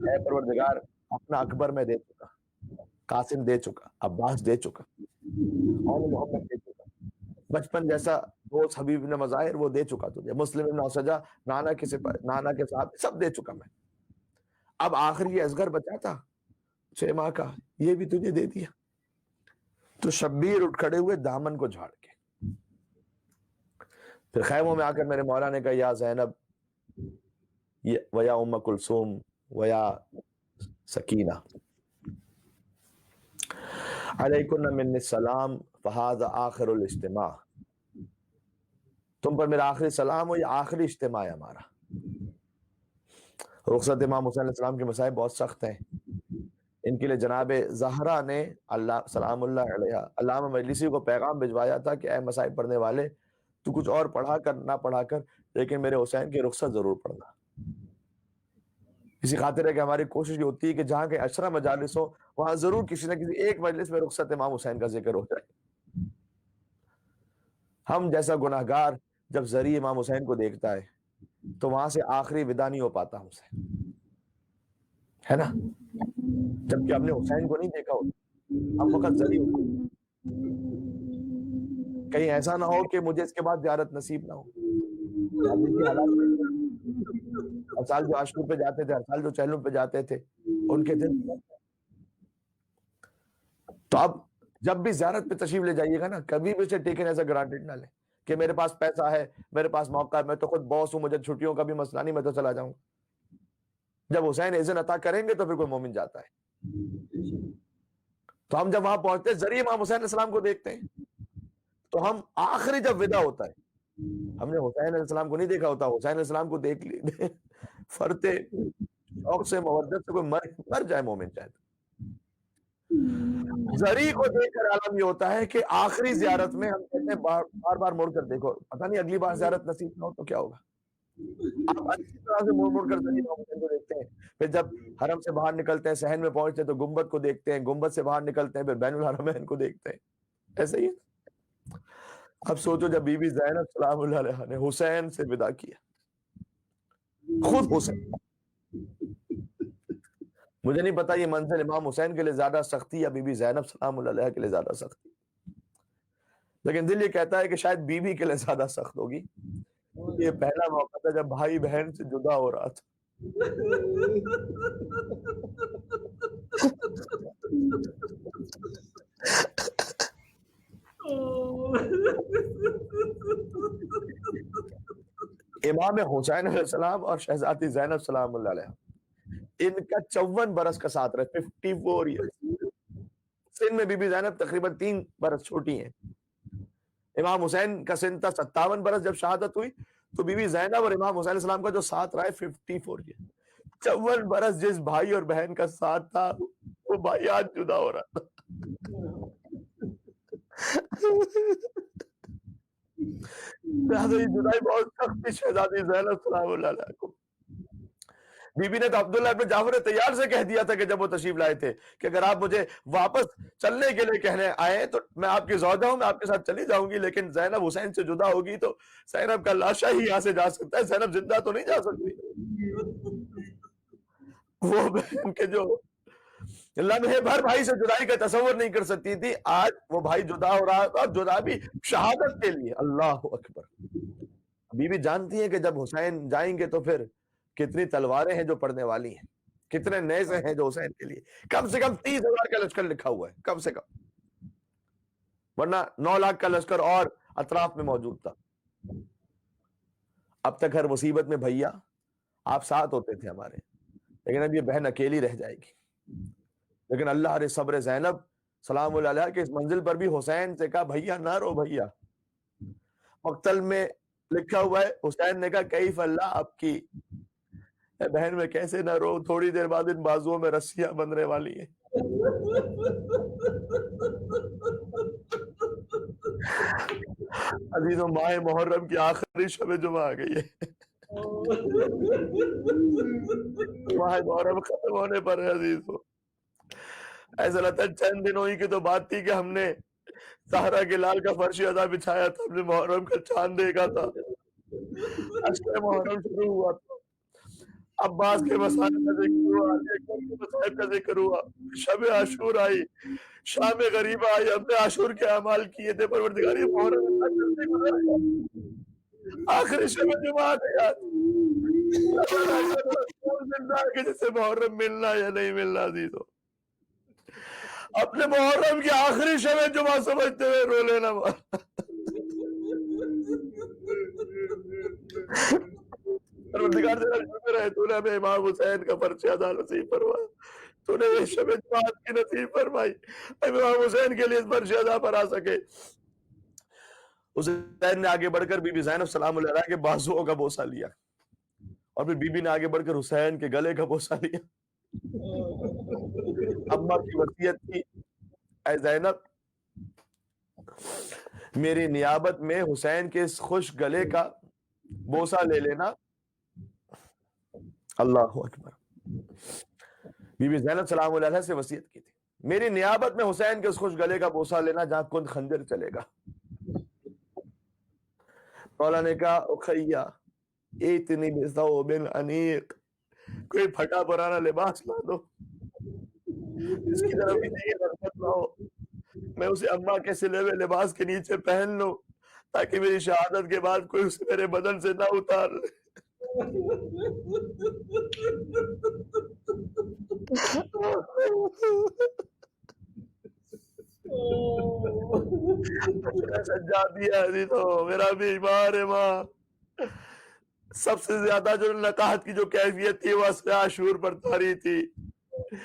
اے پروردگار اپنا اکبر میں دے چکا، قاسم دے چکا، عباس دے چکا، اور محمد دے چکا، بچپن جیسا دوست حبیب نے مظاہر وہ دے چکا تجھے، مسلم ابن سجا نانا کے ساتھ سب دے چکا میں، اب آخری یہ اصغر بچا تھا 6 ماہ کا، یہ بھی تجھے دے دیا۔ تو شبیر اٹھ کھڑے ہوئے دامن کو جھاڑ کے، پھر خیموں میں آ کر میرے مولا نے کہا یا زینب ویا ام کلثوم ویا سکینہ علیکن من السلام فہذا آخر الاجتماع، تم پر میرا آخری سلام ہو، یہ آخری اجتماع ہے ہمارا۔ رخصت امام حسین علیہ السلام کے مصائب بہت سخت ہیں، ان کے لیے جناب زہرا نے اللہ سلام اللہ علیہ علامہ مجلسی کو پیغام بھجوایا تھا کہ اے مصائب پڑھنے والے، تو کچھ اور پڑھا کر نہ پڑھا کر لیکن میرے حسین کی رخصت ضرور پڑھنا۔ اسی خاطر ہے کہ ہماری کوشش یہ ہوتی ہے کہ جہاں کے عشرہ مجالس ہو وہاں ضرور کسی نہ کسی ایک مجلس میں رخصت امام حسین کا ذکر ہو جائے۔ ہم جیسا گناہگار جب ذریعہ امام حسین کو دیکھتا ہے تو وہاں سے آخری ودا نہیں ہو پاتا ہم سے، ہے نا، جبکہ ہم نے حسین کو نہیں دیکھا ہوتا، ہم فقط ذریعہ ہوتا، کہیں ایسا نہ ہو کہ مجھے اس کے بعد زیارت نصیب نہ ہو۔ ہر سال جو عاشور پہ جاتے تھے، ہر سال جو چہلم پہ جاتے تھے، ان کے دن تو اب جب بھی زیارت پہ تشریف لے جائیے گا نا، کبھی بھی اسے ٹیکن ایسا گرانٹیڈ نہ لیں کہ میرے پاس پیسہ ہے، میرے پاس موقع ہے، میں تو خود باس ہوں، مجھے چھٹیوں کا بھی مسئلہ نہیں، میں تو چلا جاؤں گا۔ جب حسین اذن عطا کریں گے تو پھر کوئی مومن جاتا ہے۔ تو ہم جب وہاں پہنچتے ہیں ذریعہ امام حسین علیہ السلام کو دیکھتے ہیں، تو ہم آخری جب ودا ہوتا ہے، ہم نے حسین علیہ السلام کو نہیں دیکھا ہوتا، حسین علیہ السلام کو دیکھ لی فرتے شوق سے مودت سے کوئی مر جائے مومن چاہے۔ ذریعہ کو دیکھ کر عالم یہ ہوتا ہے کہ آخری زیارت میں ہم کہتے ہیں بار بار مڑ کر دیکھو، پتہ نہیں اگلی بار زیارت نصیب نہ ہو تو کیا ہوگا۔ آپ اچھی طرح سے مڑ کر ذریعہ امام حسین کو دیکھتے ہیں، پھر جب حرم سے باہر نکلتے ہیں، صحن میں پہنچتے ہیں تو گنبد کو دیکھتے ہیں، گنبد سے باہر نکلتے ہیں پھر بین الحرمین کو دیکھتے ہیں، ایسے ہی۔ اب سوچو جب بی بی زینب سلام اللہ علیہا نے حسین سے ودا کیا، خود حسین، مجھے نہیں پتا یہ منزل امام حسین کے لیے زیادہ سختی یا بی بی زینب سلام اللہ علیہا کے لیے زیادہ سختی، لیکن دل یہ کہتا ہے کہ شاید بی بی کے لیے زیادہ سخت ہوگی، یہ پہلا موقع تھا جب بھائی بہن سے جدا ہو رہا تھا. امام حسین علیہ السلام اور شہزادی زینب سلام اللہ علیہ ان کا 54 برس کا ساتھ رہا, 54 ایئرس. سن میں بی بی زینب تقریباً 3 برس چھوٹی ہیں. امام حسین کا سن تھا 57 برس جب شہادت ہوئی, تو بی بی زینب اور امام حسین علیہ السلام کا جو ساتھ رہا ہے 54 ایئر. 54 برس جس بھائی اور بہن کا ساتھ تھا وہ بھائی آج جدا ہو رہا تھا. جدائی بہت سخت تھی شہزادی زینب سلام اللہ علیہ کو. بی بی نے تو عبداللہ ابن جعفر طیار سے کہہ دیا تھا کہ جب وہ تشریف لائے تھے کہ اگر آپ مجھے واپس چلنے کے لیے کہنے آئے تو میں آپ کی زوجہ ہوں, میں آپ کے ساتھ چلی جاؤں گی, لیکن زینب حسین سے جدا ہوگی تو زینب کا لاشا ہی یہاں سے جا سکتا ہے, زینب زندہ تو نہیں جا سکتی. وہ بہن کے جو لمحے بھر بھائی سے جدائی کا تصور نہیں کر سکتی تھی, آج وہ بھائی جدا ہو رہا تھا, جدا بھی شہادت کے لیے. اللہ اکبر. بی بی جانتی ہیں کہ جب حسین جائیں گے تو پھر کتنی تلواریں ہیں جو پڑنے والی ہیں, کتنے نیزے ہیں جو حسین کے لیے. کم سے کم 30,000 کا لشکر لکھا ہوا ہے, کم سے کم, ورنہ 9 لاکھ کا لشکر اور اطراف میں موجود تھا. اب تک ہر مصیبت میں بھیا آپ ساتھ ہوتے تھے ہمارے, لیکن اب یہ بہن اکیلی رہ جائے گی. لیکن اللہ علیہ صبر زینب سلام اللہ علیہ کے اس منزل پر بھی حسین سے کہا بھیا نہ رو بھیا. مقتل میں لکھا ہوا ہے, حسین نے کہا کیف اللہ آپ کی بہن میں کیسے نہ رو, تھوڑی دیر بعد ان بازوؤں میں رسیاں بندھنے والی ہیں. عزیزوں ماہ محرم کی آخری شب جمعہ آ گئی ہے. ماہ محرم ختم ہونے پر ہے عزیزوں. ایسا لگتا ہے چند دنوں ہی کی تو بات تھی کہ ہم نے سہرا کے لال کا فرش ادا بچھایا تھا, ہم نے محرم کا چاند دیکھا تھا, اشرے محرم شروع ہوا تھا, عباس کے مسائل کا ذکر ہوا, کے مسائل کا ذکر ہوا, شب عاشور آئی, شام غریبہ آئی, ہم نے عاشور کے اعمال کیے تھے. پروردگاری محرم آخری شب جمعہ آ گیا کہ جسے محرم ملنا یا نہیں ملنا. عزیزوں اپنے محرم کی آخری شب جمعہ سمجھتے ہوئے رو لینا. پروردگار تیرا شکر ہے تو نے ہمیں امام حسین کا فرش ادا نصیب فرمایا, تو نے یہ شب جماعت کی نصیب فرمائی, امام حسین کے لیے اس فرش ادا پر آ سکے. حسین نے آگے بڑھ کر بی بی زینب سلام اللہ علیہ کے بازوؤں کا بوسہ لیا, اور پھر بی بی نے آگے بڑھ کر حسین کے گلے کا بوسہ لیا. اماں کی وصیت تھی اے زینب میری نیابت میں حسین کے اس خوش گلے کا بوسہ لے لینا. اللہ اکبر. بی بی زینب سلام اللہ علیہ سے وصیت کی تھی میری نیابت میں حسین کے اس خوش گلے کا بوسہ لینا جہاں کند خنجر چلے گا. مولا نے کہا اخیا اتنی بثوب انیق, کوئی پھٹا پرانا لباس لا دو اس کی طرف رغبت نہ ہو, میں اسے اماں کے سلے ہوئے لباس کے نیچے پہن لوں تاکہ میری شہادت کے بعد کوئی اسے میرے بدن سے نہ اتار لے. میرا بھی ایمان ہے ماں, سب سے زیادہ جو نقاہت کی جو کیفیت تھی وہ اصل عاشور پر طاری تھی.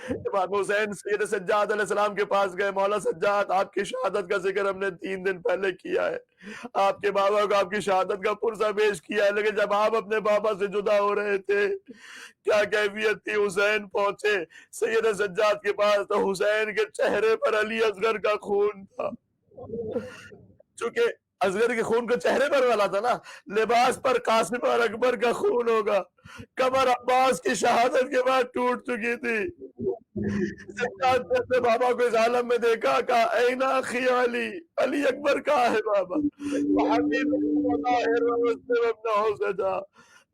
امام حسین سید سجاد علیہ السلام کے پاس گئے, مولا سجاد آپ کی شہادت کا ذکر ہم نے 3 دن پہلے کیا ہے, آپ کے بابا کو آپ کی شہادت کا پرسہ پیش کیا ہے, لیکن جب آپ اپنے بابا سے جدا ہو رہے تھے کیا کیفیت تھی. حسین پہنچے سید سجاد کے پاس تو حسین کے چہرے پر علی اصغر کا خون تھا. چونکہ اصغر کے خون کو چہرے پر والا تھا نا, لباس پر قاسم اور اکبر کا خون ہوگا. کمر عباس کی شہادت کے بعد ٹوٹ چکی تھی. سجاد نے اپنے بابا کو اس عالم میں دیکھا, کہا این اخی علی, علی اکبر کہاں ہے بابا.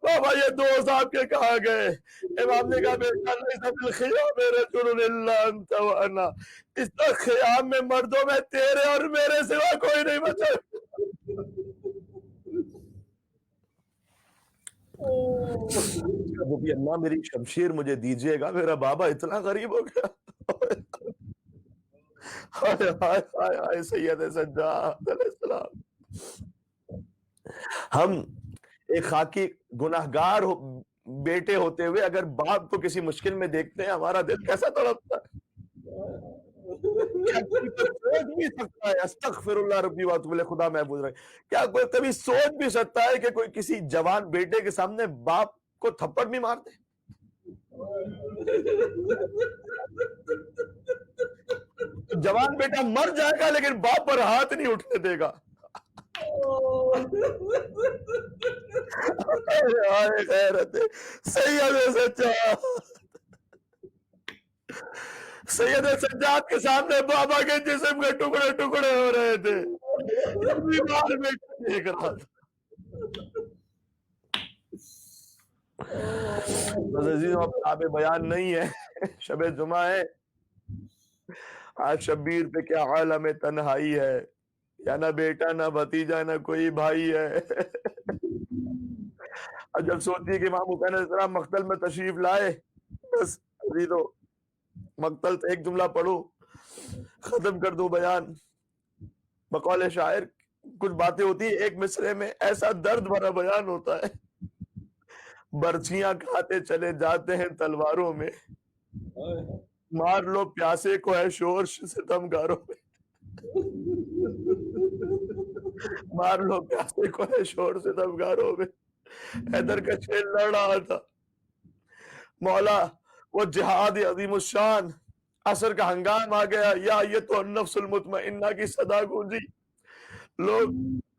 بابا یہ دوست آپ کے کہاں گئے. امام نے کہا بیٹا لیس فی الخیام رجل الا انت وانا, اس خیام میں مردوں میں تیرے اور میرے سوا کوئی نہیں بچا. بھی اللہ میری شمشیر مجھے دیجیے گا، میرا بابا اتنا غریب ہو گیا. ہائے ہائے ہائے ہائے سید سجاد علیہ السلام. ہم ایک خاکی گناہگار بیٹے ہوتے ہوئے اگر باپ کو کسی مشکل میں دیکھتے ہیں ہمارا دل کیسا تڑپتا ہے. کیا کوئی سوچ بھی سکتا ہے، استغفر اللہ ربی واتوب الیہ، خدا محفوظ رہے، کیا کوئی کبھی سوچ بھی سکتا ہے کہ کوئی کسی جوان بیٹے کے سامنے باپ کو تھپڑ بھی مار دے؟ جوان بیٹا مر جائے گا لیکن باپ پر ہاتھ نہیں اٹھنے دے گا. غیرت سید سجاد، سید سجاد کے سامنے بابا کے جسم کے ٹکڑے ٹکڑے ہو رہے تھے، بیمار بیٹا دیکھ رہا تھا. بس عزیزوں اب آپ بیان نہیں ہے، شب جمعہ ہے، آج شبیر پہ کیا عالم تنہائی ہے، یا نہ بیٹا نہ بھتیجا نہ کوئی بھائی ہے. اور جب سوچیے کہ امام حسین علیہ السلام مقتل میں تشریف لائے، بس عزیزو مقتل سے ایک جملہ پڑھو ختم کر دو بیان. بقول شاعر کچھ باتیں ہوتی ہیں ایک مصرے میں ایسا درد بھرا بیان ہوتا ہے. برچیاں کھاتے چلے جاتے ہیں تلواروں میں، مار لو پیاسے کو ہے شور ستمگاروں میں. مار لو پیاسے کو ہے شور ستمگاروں میں. حیدر کا شیر لڑ رہا تھا، مولا وہ جہاد عظیم الشان، عصر کا ہنگام آ گیا، یا یہ تو النفس المطمئنہ کی صدا گونجی. لوگ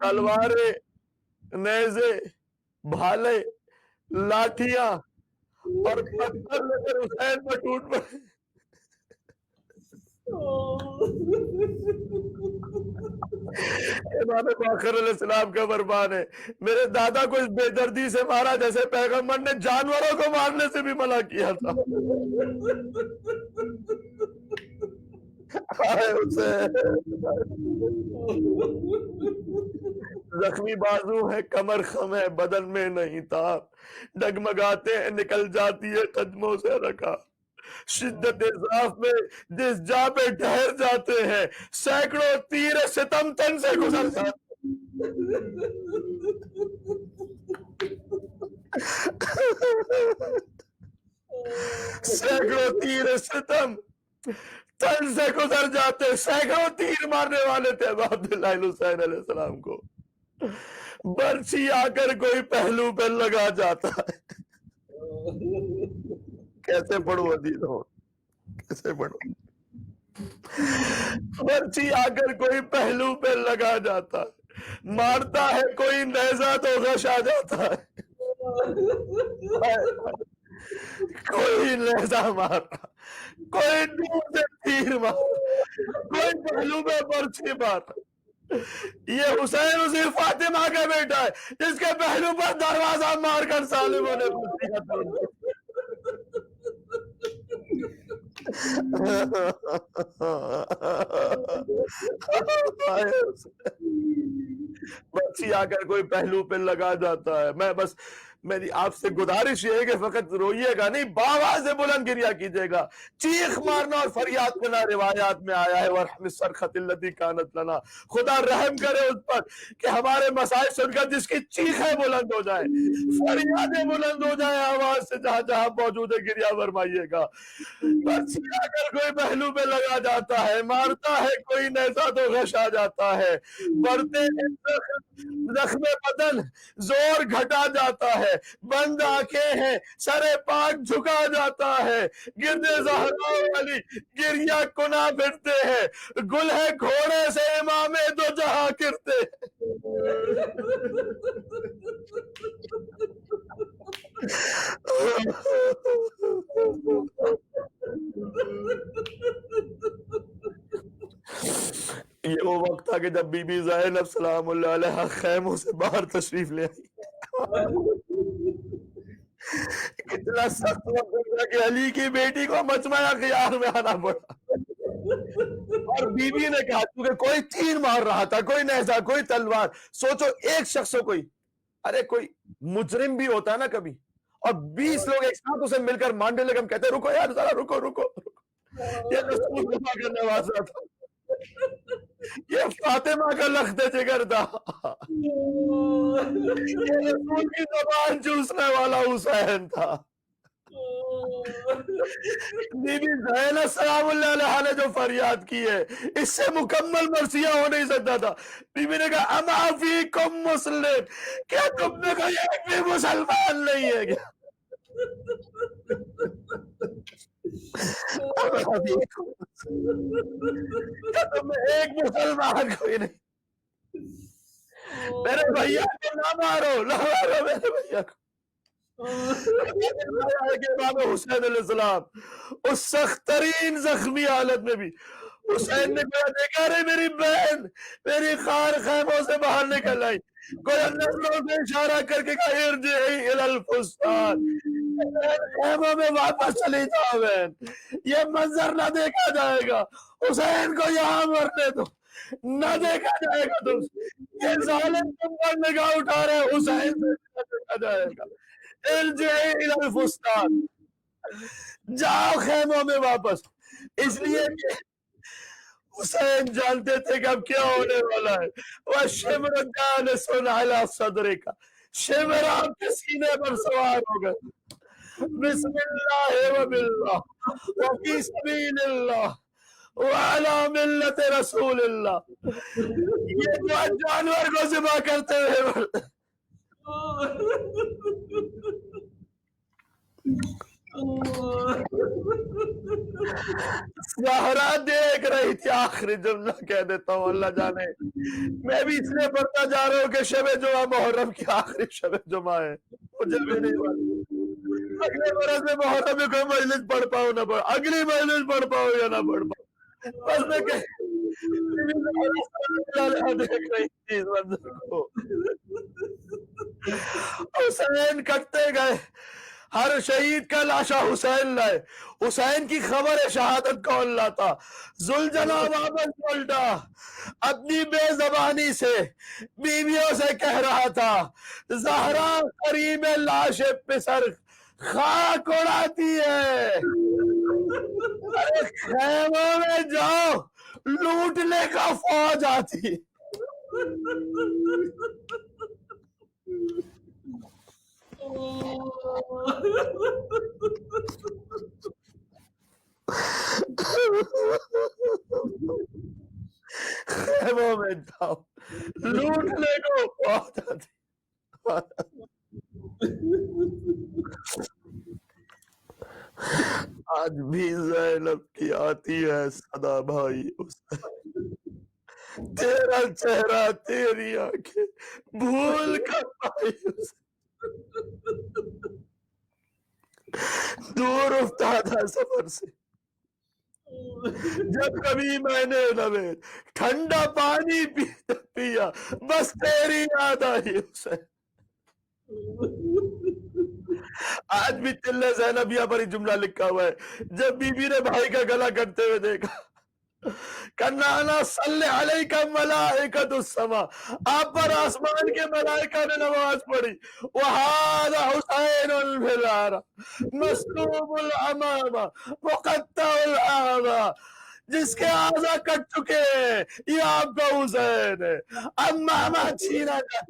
تلواریں، نیزے، بھالے، لاٹھیاں اور پتھر لے کر حسین پر ٹوٹ پڑے. امام باقر علیہ السلام کا فرمان ہے، میرے دادا کو اس بے دردی سے مارا جیسے پیغمبر نے جانوروں کو مارنے سے بھی منع کیا تھا. زخمی بازو ہے، کمر خم ہے، بدن میں نہیں تھا، ڈگمگاتے ہیں نکل جاتی ہے قدموں سے رکھا. شدت ضعف میں جس جا پہ ٹھہر جاتے ہیں، سینکڑوں تیر ستم تن سے گزر جاتے سینکڑوں تیر ستم تن سے گزر جاتے. سینکڑوں تیر مارنے والے تھے عبداللہ حسین علیہ السلام کو، برچی آ کر کوئی پہلو پہ لگا جاتا ہے. کیسے پڑھو عزیزوں، کیسے پڑھو. برچی آ کر کوئی پہلو پہ لگا جاتا ہے، مارتا ہے کوئی نیزہ تو غش آ جاتا ہے. کوئی نیزہ مار رہا، کوئی دور سے تیر مار رہا، کوئی پہلو پہ برچی مار رہا. یہ حسین اسی فاطمہ کا بیٹا ہے جس کے پہلو پر دروازہ مار کر سالموں نے بچی آ کر کوئی پہلو پہ لگا جاتا ہے. میں بس میری آپ سے گزارش یہ ہے کہ فقط روئیے گا نہیں، باواز بلند گریا کیجیے گا، چیخ مارنا اور فریاد کرنا روایات میں آیا ہے. وَرْحَمِ الصَّرْخَةِ الَّتِي كَانَتْ لَنَا، خدا رحم کرے اس پر کہ ہمارے مسائل سن کر جس کی چیخیں بلند ہو جائیں، فریادیں بلند ہو جائیں، آواز سے جہاں جہاں موجود ہے گریا فرمائیے گا. برچی آ کر کوئی پہلو پہ لگا جاتا ہے، مارتا ہے کوئی نیزہ تو غش آ جاتا ہے. بڑھتے زخم بدن زور گھٹا جاتا ہے، بند آنکھیں ہیں سر پاک جھکا جاتا ہے. گرد زہرا والی گریا کنا پھرتے ہیں، گل ہے گھوڑے سے امام دو جہاں کرتے ہیں. یہ وہ وقت تھا کہ جب بی بی زینب سلام اللہ علیہ خیموں سے باہر تشریف لے آئی. اتنا سخت وقت تھا کہ علی کی بیٹی کو مجمع خیار میں آنا پڑا، اور بی بی نے کہا کیونکہ کوئی تیر مار رہا تھا، کوئی نیزہ، کوئی تلوار. سوچو ایک شخص کو کوئی، ارے کوئی مجرم بھی ہوتا ہے نا کبھی، اور 20 لوگ ایک ساتھ اسے مل کر ماننے لگے، ہم کہتے ہیں رکو یار ذرا رکو رکو رکو، یہ رسول اللہ کا نوازا تھا، یہ فاطمہ کا لخت جگر تھا، یہ رسول کی زبان چوسنے والا حسین تھا۔ بی بی زینب سلام اللہ علیہا نے جو فریاد کی ہے اس سے مکمل مرثیہ ہو نہیں سکتا تھا۔ بی بی نے کہا اما فیکم مسلم، کیا تم نے کوئی ایک بھی مسلمان نہیں ہے کیا؟ اما فیکم کیا تم میں ایک مسلمان کوئی نہیں؟ میرے بھیا کو نہ مارو، نہ مارو میرے بھیا کو۔ امام حسین علیہ السلام اس سخت ترین زخمی حالت میں بھی حسین نے کہا دیکھا رہے میری بہن میری خار خیموں سے باہر نکل آئی، کوئی نظروں سے اشارہ کر کے کہا ارجعی الی الفستان، خیموں میں واپس چلی جاؤ بہن، یہ منظر نہ دیکھا جائے گا، حسین کو یہاں مرنے دو، نہ دیکھا جائے گا تم سے، یہ ظالم تم پر نگاہ اٹھا رہے حسین سے نہ دیکھا جائے گا، ارجعی الی الفستان، جاؤ خیموں میں واپس۔ اس لیے کہ حسین جانتے تھے کہ اب کیا ہونے والا ہے، وَالشِّمْرُ جَالِسٌ عَلَى صَدْرِكَ، شمر آپ کے سینے پر سوار ہو گئے، بسم اللہ وباللہ وفی سبیل اللہ وعلی ملت رسول اللہ، یہ جو جانور کو ذبح کرتے ہوئے زہرا دیکھ رہی تھی، آخری جملہ کہہ دیتا ہوں اللہ جانے، میں بھی اس لیے پڑھتا جا رہا ہوں کہ شب جمعہ محرم کی آخری شب جمعہ ہے، مجھے بھی نہیں معلوم اگلے برس میں محرم میں کوئی مجلس پڑھ پاؤں نہ پڑھ، اگلی مجلس پڑھ پاؤں یا نہ پڑھ پاؤں، بس میں کہ دیکھ رہی تھی اس منظر کو، حسین کٹتے گئے، ہر شہید کا لاشا حسین لائے، حسین کی خبر شہادت کون لاتا؟ ذوالجلال واپس پلٹا، اپنی بے زبانی سے بیویوں سے کہہ رہا تھا زہرا قریب لاش پسر خاک اڑاتی ہے، ارے خیموں میں جاؤ لوٹنے کا فوج آتی، خیموں میں جاؤ لوٹنے کو فوج آتی۔ آج بھی زینب کی آتی ہے صدا بھائی تیرا چہرہ تیری آنکھیں بھول کر پائی دور افتادہ سفر سے، جب کبھی میں نے نوے ٹھنڈا پانی پیا بس تیری یاد آئی اسے۔ آج بھی تلے زینبیہ پر ہی جملہ لکھا ہوا ہے، جب بی بی نے بھائی کا گلا کٹتے ہوئے دیکھا کنانا صلی علیکہ ملائکۃ السماء، آپ پر آسمان کے ملائکہ نے نماز پڑھی، وَهَذَا حُسَيْنُ الْفِلَارَ مَسْلُوبُ الْعَمَامَ مُقَطَّعُ الْأَعْضَاء، جس کے اعضاء کٹ چکے ہیں یہ آپ کا حسین ہے، امامہ چھینا جا۔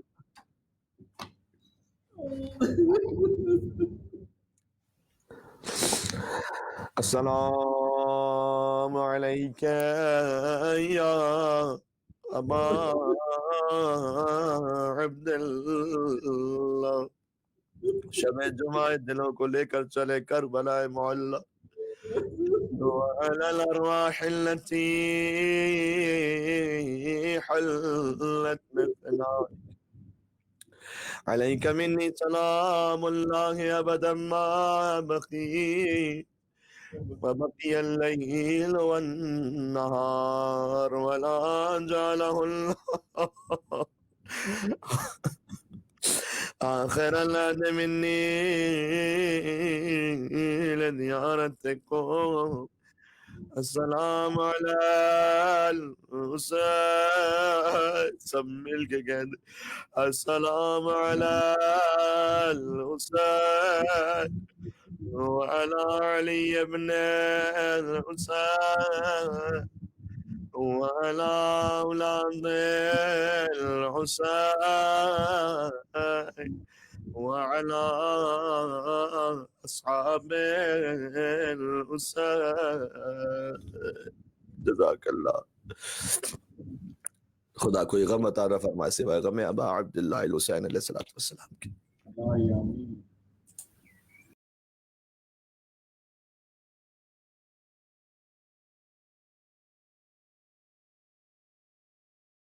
السلام علیکہ یا ابا عبداللہ، شب جمعہ دلوں کو لے کر چلے کربلا معلی، وعلی الارواح التي حلت مثناک، علیک منی سلام اللہ ابدا ما بقی وبقي الليل والنهار ولا جعله الله آخر العهد مني لزيارتكم السلام على الحسين سب مل کے کہہ دے السلام على الحسين وعلى علي بن الحسين وعلى أولاد الحسين وعلى أصحاب الحسين جزاک اللہ. خدا کوئی غم عطا نہ فرمائے سوائے غم ابا عبداللہ الحسین علیہ السلام کے.